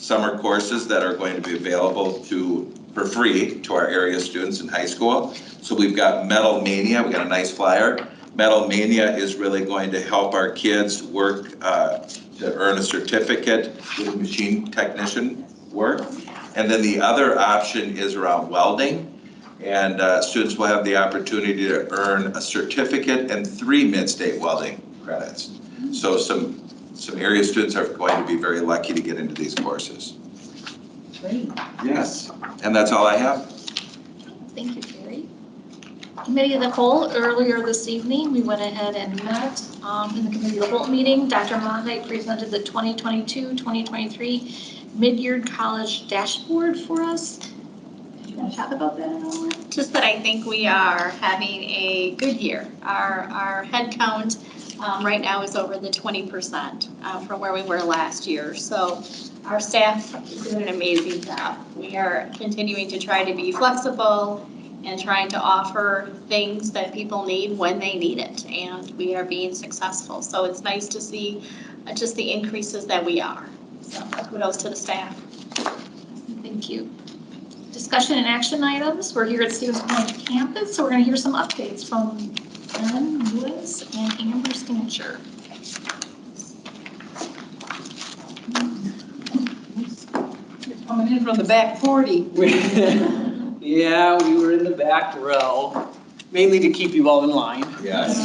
summer courses that are going to be available for free to our area students in high school. So we've got Metal Mania, we got a nice flyer. Metal Mania is really going to help our kids work to earn a certificate with machine technician work. And then the other option is around welding. And students will have the opportunity to earn a certificate and 3 mid-state welding credits. So some area students are going to be very lucky to get into these courses. Great. Yes, and that's all I have. Thank you, Terry. Committee of the Whole, earlier this evening, we went ahead and met in the Committee of the Whole meeting. Dr. Monday presented the 2022-2023 mid-year college dashboard for us. Want to talk about that at all? Just that I think we are having a good year. Our head count right now is over the 20% from where we were last year. So Our staff is doing an amazing job. We are continuing to try to be flexible and trying to offer things that people need when they need it, and we are being successful. So it's nice to see just the increases that we are. So kudos to the staff. Thank you. Discussion and action items. We're here at Stevens Point campus, so we're going to hear some updates from Ben Lewis and Amber Stancher. Coming in from the back 40. Yeah, we were in the back row, mainly to keep you all in line. Yes.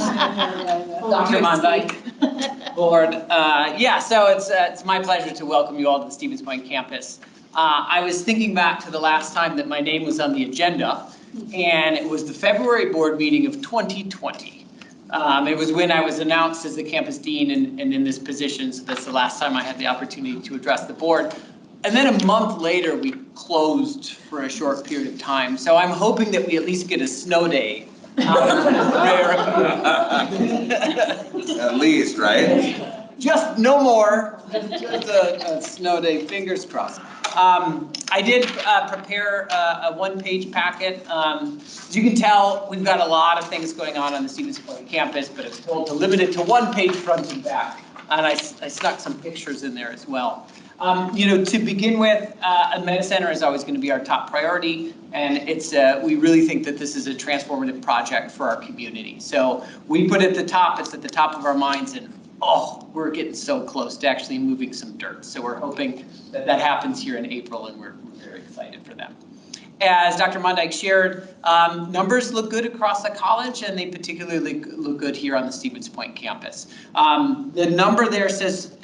Dr. Mondyke, board. Yeah, so it's my pleasure to welcome you all to the Stevens Point campus. I was thinking back to the last time that my name was on the agenda, and it was the February board meeting of 2020. It was when I was announced as the campus dean and in this position, so that's the last time I had the opportunity to address the board. And then a month later, we closed for a short period of time. So I'm hoping that we at least get a snow day. At least, right? Just no more, just a snow day, fingers crossed. I did prepare a one-page packet. As you can tell, we've got a lot of things going on the Stevens Point campus, but it's told to limit it to one page front and back. And I snuck some pictures in there as well. To begin with, a Meta Center is always going to be our top priority, and we really think that this is a transformative project for our community. So we put it at the top, it's at the top of our minds, and we're getting so close to actually moving some dirt. So we're hoping that that happens here in April, and we're very excited for that. As Dr. Mondyke shared, numbers look good across the college, and they particularly look good here on the Stevens Point campus. The number there says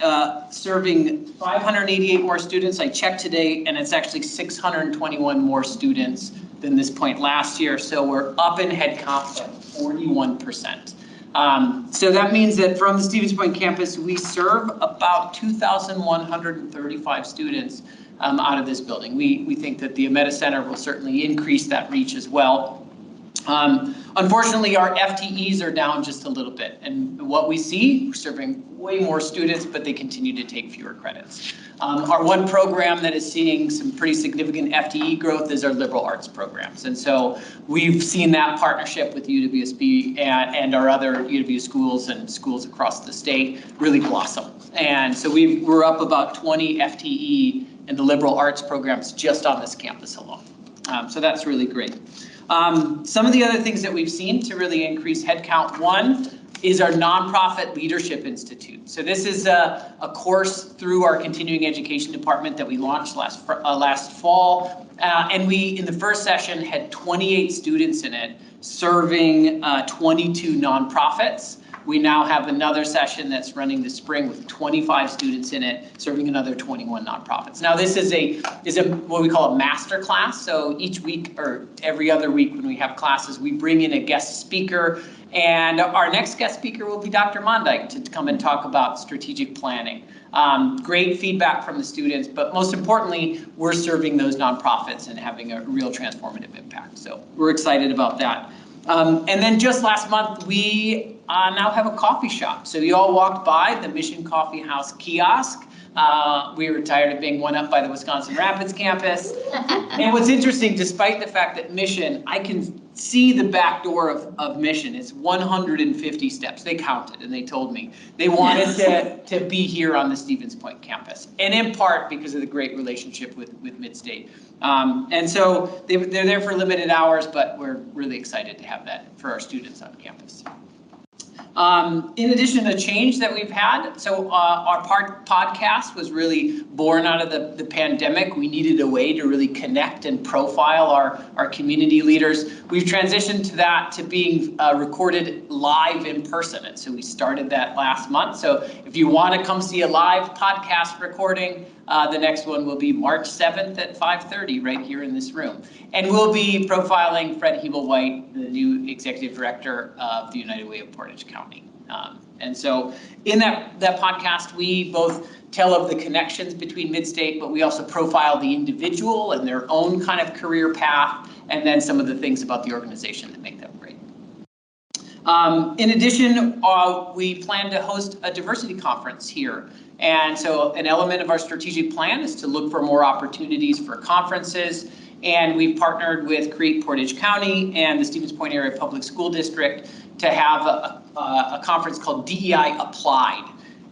serving 588 more students. I checked today, and it's actually 621 more students than this point last year. So we're up in head count by 41%. So that means that from the Stevens Point campus, we serve about 2,135 students out of this building. We think that the Meta Center will certainly increase that reach as well. Unfortunately, our FTEs are down just a little bit. And what we see, we're serving way more students, but they continue to take fewer credits. Our one program that is seeing some pretty significant FTE growth is our liberal arts programs. And so we've seen that partnership with UWSB and our other UW schools and schools across the state really blossom. And so we're up about 20 FTE in the liberal arts programs just on this campus alone. So that's really great. Some of the other things that we've seen to really increase headcount, one is our Nonprofit Leadership Institute. So this is a course through our continuing education department that we launched last fall. And we, in the first session, had 28 students in it serving 22 nonprofits. We now have another session that's running this spring with 25 students in it, serving another 21 nonprofits. Now this is what we call a master class. So each week or every other week when we have classes, we bring in a guest speaker. And our next guest speaker will be Dr. Mondyke to come and talk about strategic planning. Great feedback from the students, but most importantly, we're serving those nonprofits and having a real transformative impact. So we're excited about that. And then just last month, we now have a coffee shop. So you all walked by the Mission Coffee House kiosk. We were tired of being one up by the Wisconsin Rapids campus. And what's interesting, despite the fact that Mission, I can see the back door of Mission. It's 150 steps. They counted and they told me they wanted to be here on the Stevens Point campus. And in part because of the great relationship with Midstate. And so they're there for limited hours, but we're really excited to have that for our students on campus. In addition to change that we've had, so our podcast was really born out of the pandemic. We needed a way to really connect and profile our community leaders. We've transitioned to that to being recorded live in person. And so we started that last month. So if you want to come see a live podcast recording, the next one will be March 7th at 5:30 right here in this room. And we'll be profiling Fred Hebel-White, the new executive director of the United Way of Portage County. And so in that podcast, we both tell of the connections between Midstate, but we also profile the individual and their own kind of career path, and then some of the things about the organization that make them great. In addition, we plan to host a diversity conference here And so an element of our strategic plan is to look for more opportunities for conferences. And we've partnered with Create Portage County and the Stevens Point Area Public School District to have a conference called DEI Applied.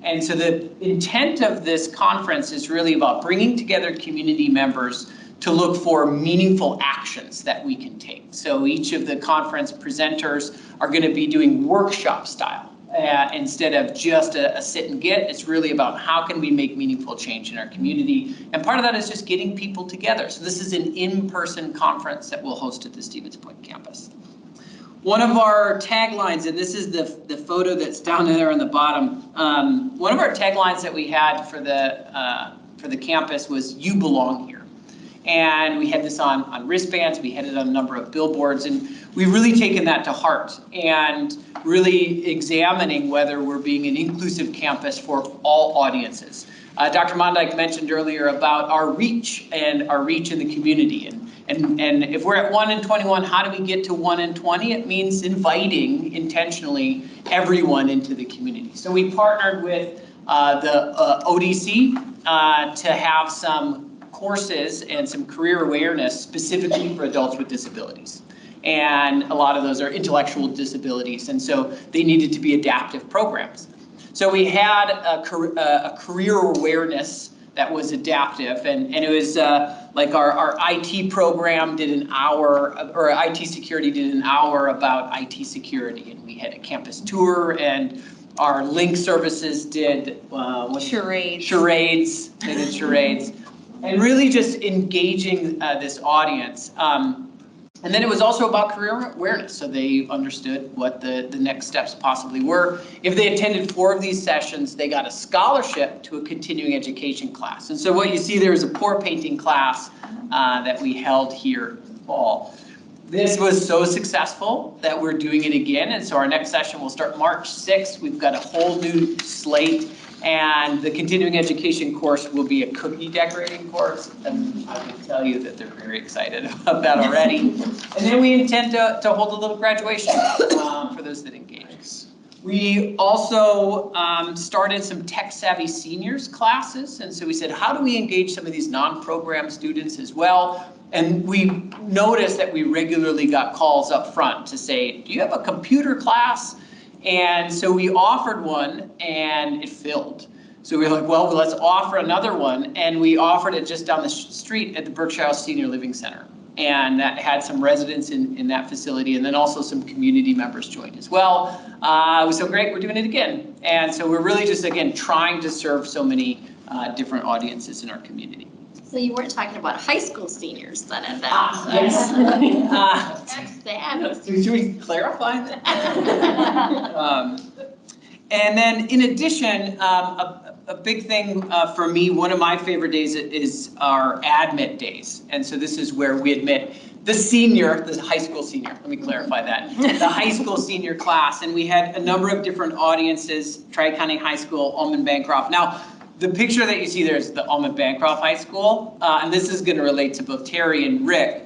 And so the intent of this conference is really about bringing together community members to look for meaningful actions that we can take. So each of the conference presenters are going to be doing workshop style. Instead of just a sit and get, it's really about how can we make meaningful change in our community. And part of that is just getting people together. So this is an in-person conference that we'll host at the Stevens Point campus. One of our taglines, and this is the photo that's down there on the bottom, one of our taglines that we had for the campus was "You belong here." And we had this on wristbands, we had it on a number of billboards, and we've really taken that to heart and really examining whether we're being an inclusive campus for all audiences. Dr. Mondike mentioned earlier about our reach in the community. And if we're at 1 in 21, how do we get to 1 in 20? It means inviting intentionally everyone into the community. So we partnered with the ODC to have some courses and some career awareness specifically for adults with disabilities. And a lot of those are intellectual disabilities, and so they needed to be adaptive programs. So we had a career awareness that was adaptive, and it was like our IT program did an hour, or IT security did an hour about IT security, and we had a campus tour, and our link services did charades. They did charades. And really just engaging this audience. And then it was also about career awareness, so they understood what the next steps possibly were. If they attended 4 of these sessions, they got a scholarship to a continuing education class. And so what you see there is a pour painting class that we held here in the fall. This was so successful that we're doing it again, and so our next session will start March 6th. We've got a whole new slate. And the continuing education course will be a cookie decorating course, and I can tell you that they're very excited about that already. And then we intend to hold a little graduation for those that engage. We also started some tech-savvy seniors classes, and so we said, how do we engage some of these non-program students as well? And we noticed that we regularly got calls up front to say, do you have a computer class? And so we offered one and it filled. So we were like, well, let's offer another one. And we offered it just down the street at the Berkshire House Senior Living Center. And that had some residents in that facility, and then also some community members joined as well. It was so great, we're doing it again. And so we're really just, again, trying to serve so many different audiences in our community. So you weren't talking about high school seniors then at that? Yes. That's sad. Should we clarify that? And then in addition, a big thing for me, one of my favorite days is our admit days. And so this is where we admit the high school senior, let me clarify that, the high school senior class. And we had a number of different audiences, Tri-County High School, Allman-Bancroft. Now, the picture that you see there is the Allman-Bancroft High School, and this is going to relate to both Terry and Rick.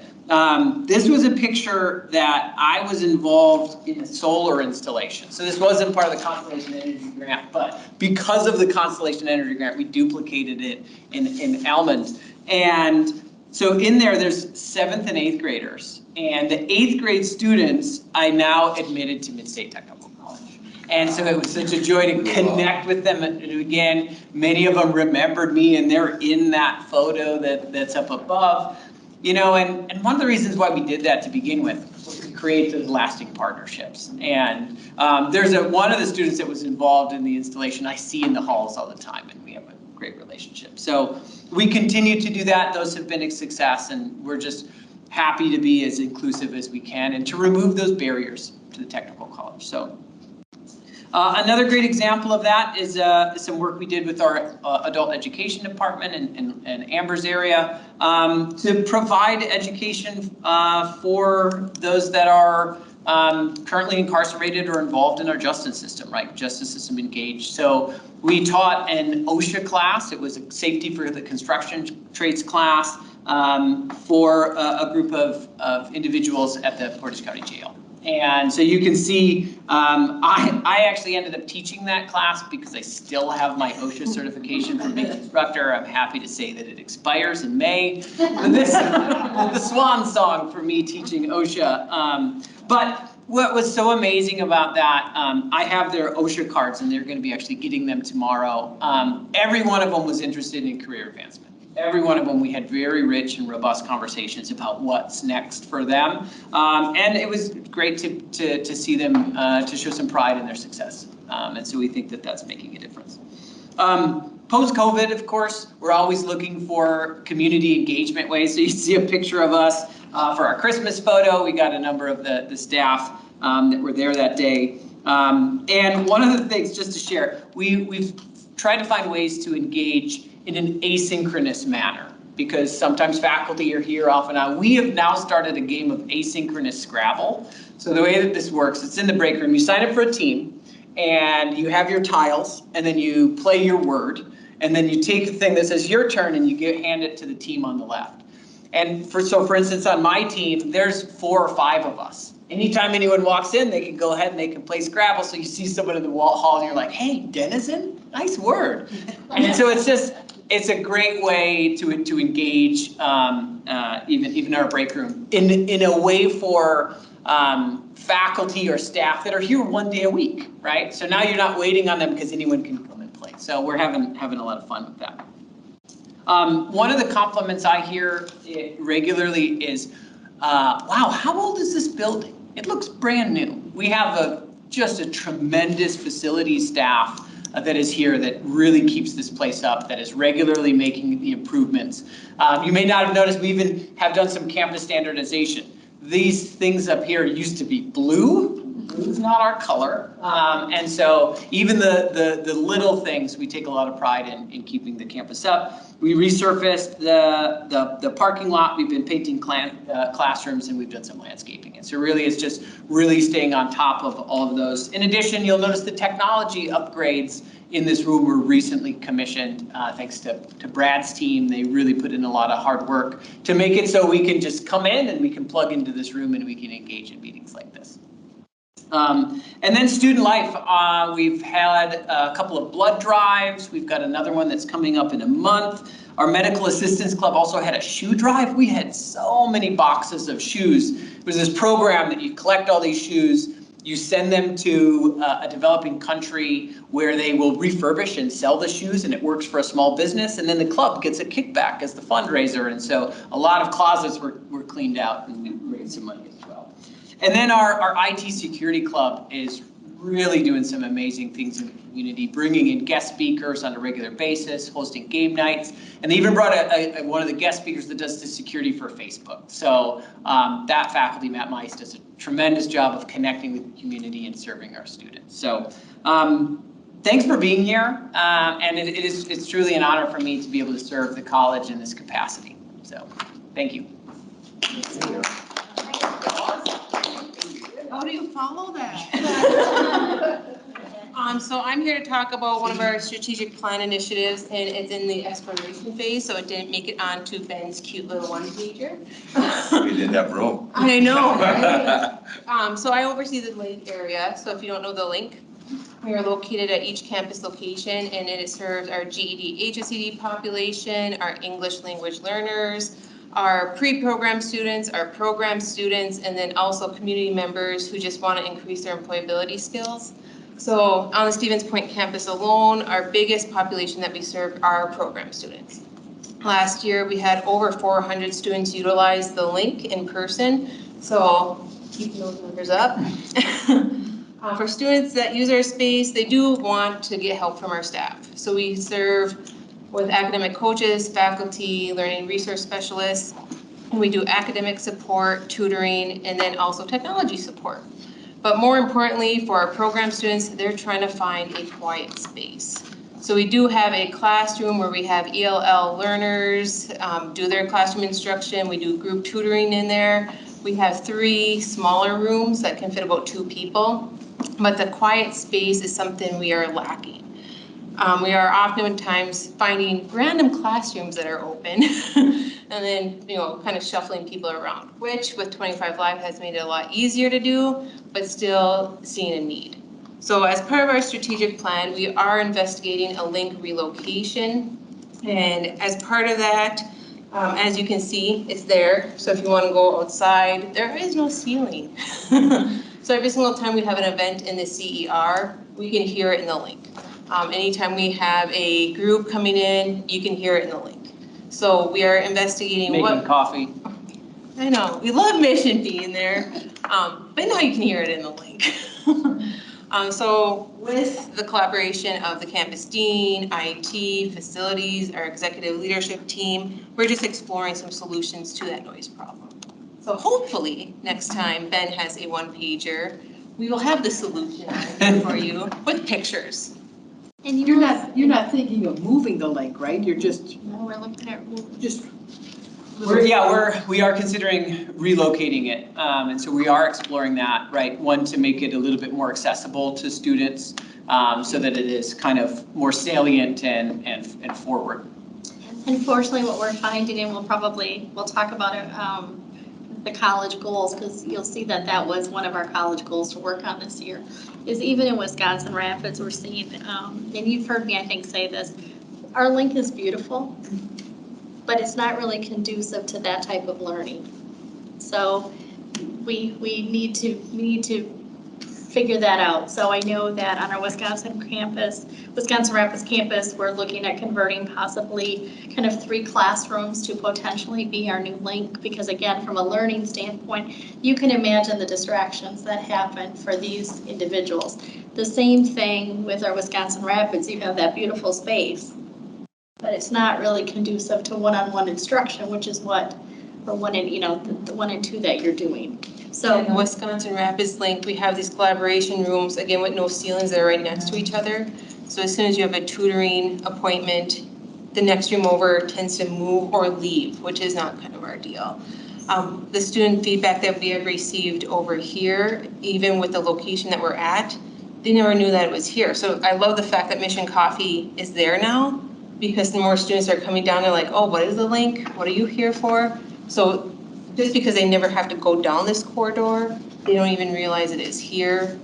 This was a picture that I was involved in a solar installation. So this wasn't part of the Constellation Energy Grant, but because of the Constellation Energy Grant, we duplicated it in Almond. And so in there's 7th and 8th graders, and the 8th grade students I now admitted to Mid-State Technical. And so it was such a joy to connect with them. And again, many of them remembered me, and they're in that photo that's up above. You know, and one of the reasons why we did that to begin with was to create those lasting partnerships. And there's one of the students that was involved in the installation I see in the halls all the time, and we have a great relationship. So we continue to do that. Those have been a success, and we're just happy to be as inclusive as we can and to remove those barriers to the technical college. So. Another great example of that is some work we did with our adult education department in Amber's area to provide education for those that are currently incarcerated or involved in our justice system, right? Justice system engaged. So we taught an OSHA class. It was a safety for the construction trades class for a group of individuals at the Portage County Jail. And so you can see, I actually ended up teaching that class because I still have my OSHA certification for being an instructor. I'm happy to say that it expires in May. This the swan song for me teaching OSHA. But what was so amazing about that, I have their OSHA cards and they're going to be actually getting them tomorrow. Every one of them was interested in career advancement. Every one of them, we had very rich and robust conversations about what's next for them. And it was great to see them, to show some pride in their success. And so we think that that's making a difference. Post-COVID, of course, we're always looking for community engagement ways. So you see a picture of us for our Christmas photo. We got a number of the staff that were there that day. And one of the things, just to share, we've tried to find ways to engage in an asynchronous manner, because sometimes faculty are here, often not. We have now started a game of asynchronous Scrabble. So the way that this works, it's in the break room. You sign up for a team, and you have your tiles, and then you play your word, and then you take a thing that says your turn, and you hand it to the team on the left. And for instance, on my team, there's 4 or 5 of us. Anytime anyone walks in, they can go ahead and they can play Scrabble. So you see someone in the hall, and you're like, "Hey, denizen, nice word." And so it's a great way to engage even our break room in a way for faculty or staff that are here 1 day a week, right? So now you're not waiting on them because anyone can come and play. So we're having a lot of fun with that. One of the compliments I hear regularly is, "Wow, how old is this building? It looks brand new." We have just a tremendous facilities staff that is here that really keeps this place up, that is regularly making the improvements. You may not have noticed, we even have done some campus standardization. These things up here used to be blue. Blue is not our color. And so even the little things, we take a lot of pride in keeping the campus up. We resurfaced the parking lot. We've been painting classrooms, and we've done some landscaping. And so really it's just really staying on top of all of those. In addition, you'll notice the technology upgrades in this room were recently commissioned thanks to Brad's team. They really put in a lot of hard work to make it so we can just come in and we can plug into this room and we can engage in meetings like this. And then student life, we've had a couple of blood drives. We've got another one that's coming up in a month. Our medical assistance club also had a shoe drive. We had so many boxes of shoes. It was this program that you collect all these shoes, you send them to a developing country where they will refurbish and sell the shoes, and it works for a small business, and then the club gets a kickback as the fundraiser. And so a lot of closets were cleaned out, and we raised some money as well. And then our IT security club is really doing some amazing things in the community, bringing in guest speakers on a regular basis, hosting game nights, and they even brought one of the guest speakers that does the security for Facebook. So that faculty, Matt Meis, does a tremendous job of connecting with the community and serving our students. So thanks for being here, and it's truly an honor for me to be able to serve the college in this capacity. So thank you. How do you follow that? So I'm here to talk about one of our strategic plan initiatives, and it's in the exploration phase, so it didn't make it onto Ben's cute little one-pager. We didn't have room. I know, right? So I oversee the Lake area, so if you don't know the link, we are located at each campus location, and it serves our GED, HSED population, our English language learners, our pre-program students, our program students, and then also community members who just want to increase their employability skills. So on the Stevens Point campus alone, our biggest population that we serve are program students. Last year, we had over 400 students utilize the link in person, so keep those numbers up. For students that use our space, they do want to get help from our staff. So we serve with academic coaches, faculty, learning resource specialists, and we do academic support, tutoring, and then also technology support. But more importantly, for our program students, they're trying to find a quiet space. So we do have a classroom where we have ELL learners do their classroom instruction. We do group tutoring in there. We have 3 smaller rooms that can fit about 2 people, but the quiet space is something we are lacking. We are oftentimes finding random classrooms that are open and then, kind of shuffling people around, which with 25 Live has made it a lot easier to do, but still seeing a need. So as part of our strategic plan, we are investigating a link relocation. And as part of that, as you can see, it's there. So if you want to go outside, there is no ceiling. So every single time we have an event in the CER, we can hear it in the link. Anytime we have a group coming in, you can hear it in the link. So we are investigating Making coffee. I know, we love Mission being there, but now you can hear it in the link. So with the collaboration of the campus dean, IT, facilities, our executive leadership team, we're just exploring some solutions to that noise problem. So hopefully next time Ben has a one-pager, we will have the solution for you with pictures. And You're not thinking of moving the link, right? You're just, No, we're looking at just. We are considering relocating it, and so we are exploring that, right? One, to make it a little bit more accessible to students, so that it is kind of more salient and forward. Unfortunately, what we're finding, and we'll talk about it, the college goals, because you'll see that was one of our college goals to work on this year, is even in Wisconsin Rapids, we're seeing, and you've heard me, I think, say this, our link is beautiful, but it's not really conducive to that type of learning. So we need to figure that out. So I know that on our Wisconsin Rapids campus, we're looking at converting possibly kind of 3 classrooms to potentially be our new link, because again, from a learning standpoint, you can imagine the distractions that happen for these individuals. The same thing with our Wisconsin Rapids, you have that beautiful space, but it's not really conducive to one-on-one instruction, which is what, or the 1 and 2 that you're doing. So in the Wisconsin Rapids link, we have these collaboration rooms, again, with no ceilings that are right next to each other. So as soon as you have a tutoring appointment, the next room over tends to move or leave, which is not kind of our deal. The student feedback that we have received over here, even with the location that we're at, they never knew that it was here. So I love the fact that Mission Coffee is there now, because the more students are coming down, they're like, oh, what is the link? What are you here for? So just because they never have to go down this corridor, they don't even realize it is here.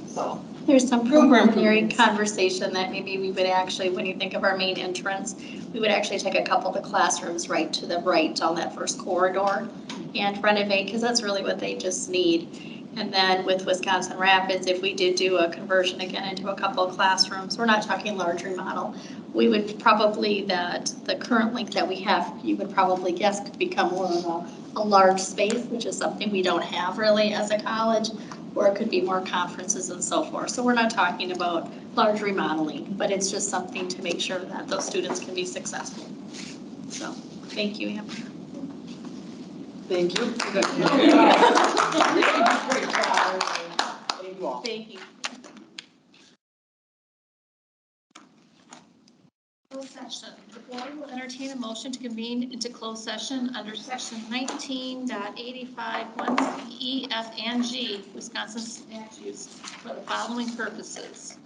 So there's some preliminary conversation that maybe we would actually, when you think of our main entrance, we would actually take a couple of the classrooms right to the right on that first corridor and renovate, because that's really what they just need. And then with Wisconsin Rapids, if we did do a conversion again into a couple of classrooms, we're not talking large remodel, we would probably, the current link that we have, you would probably guess could become more of a large space, which is something we don't have really as a college, or it could be more conferences and so forth. So we're not talking about large remodeling, but it's just something to make sure that those students can be successful. So, thank you, Amber. Thank you. Thank you. Closed session. The board will entertain a motion to convene into closed session under section 19.85(1)(c), E, F, and G, Wisconsin statutes for the following purposes.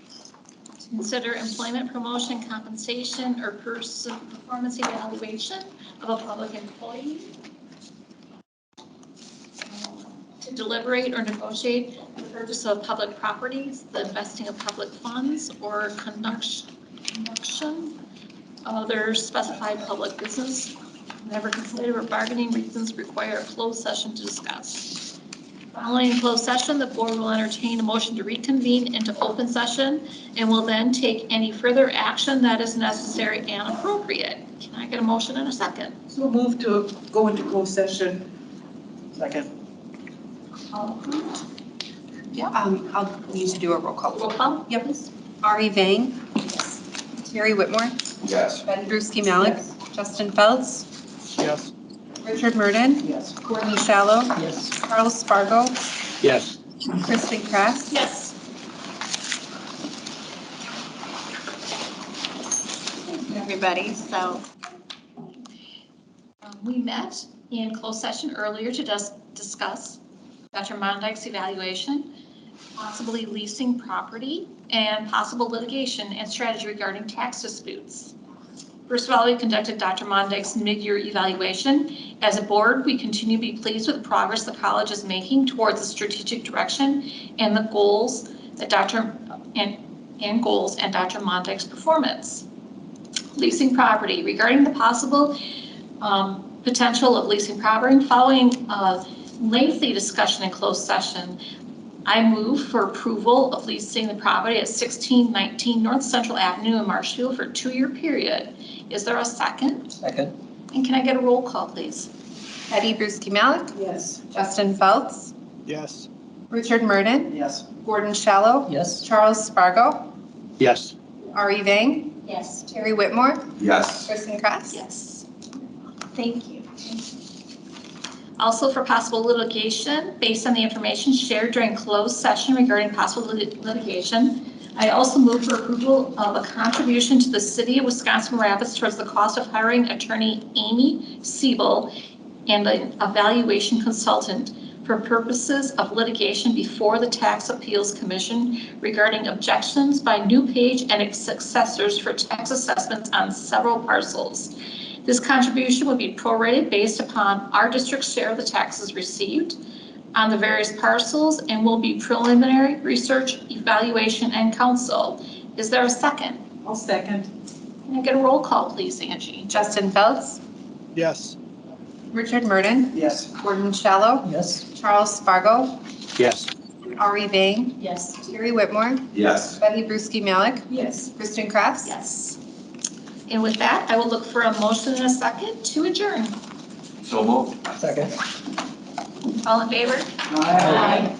To consider employment, promotion, compensation, or performance evaluation of a public employee. To deliberate or negotiate the purchase of public properties, the investing of public funds, or conduction other specified public business. Never consider or bargaining reasons require a closed session to discuss. Following closed session, the board will entertain a motion to reconvene into open session and will then take any further action that is necessary and appropriate. Can I get a motion in a second? So move to go into closed session. Second. All approved? I'll need to do a roll call. Roll call? Yep. Ari Vang. Terry Whitmore. Yes. Ben Brewski Malik. Justin Feltz. Yes. Richard Murden. Yes. Courtney Shallow. Yes. Charles Spargo. Yes. Kristen Krass. Yes. Thank you, everybody. So We met in closed session earlier to discuss Dr. Mondike's evaluation, possibly leasing property, and possible litigation and strategy regarding tax disputes. First of all, we conducted Dr. Mondek's mid-year evaluation. As a board, we continue to be pleased with the progress the college is making towards the strategic direction and the goals that Dr. Mondek's performance. Leasing property. Regarding the possible potential of leasing property, following a lengthy discussion in closed session, I move for approval of leasing the property at 1619 North Central Avenue in Marshfield for a 2-year period. Is there a second? Second. And can I get a roll call, please? Betty Bruschi-Malik, Yes. Justin Feltz, Yes. Richard Murden, Yes. Gordon Shallow, Yes. Charles Spargo, Yes. Ari Vang, Yes. Terry Whitmore, Yes. Kristen Kress. Yes. Thank you. Also for possible litigation, based on the information shared during closed session regarding possible litigation, I also move for approval of a contribution to the City of Wisconsin Rapids towards the cost of hiring attorney Amy Siebel and an evaluation consultant for purposes of litigation before the Tax Appeals Commission regarding objections by New Page and its successors for tax assessments on several parcels. This contribution would be prorated based upon our district's share of the taxes received on the various parcels and will be preliminary research, evaluation, and counsel. Is there a second? I'll second. Can I get a roll call, please, Angie? Justin Feltz, Yes. Richard Murden, Yes. Gordon Shallow, Yes. Charles Spargo, Yes. Ari Vang, Yes. Terry Whitmore, Yes. Betty Bruschi-Malik, Yes. Kristen Kress. Yes. And with that, I will look for a motion and a second to adjourn. So moved. Second. All in favor? Aye.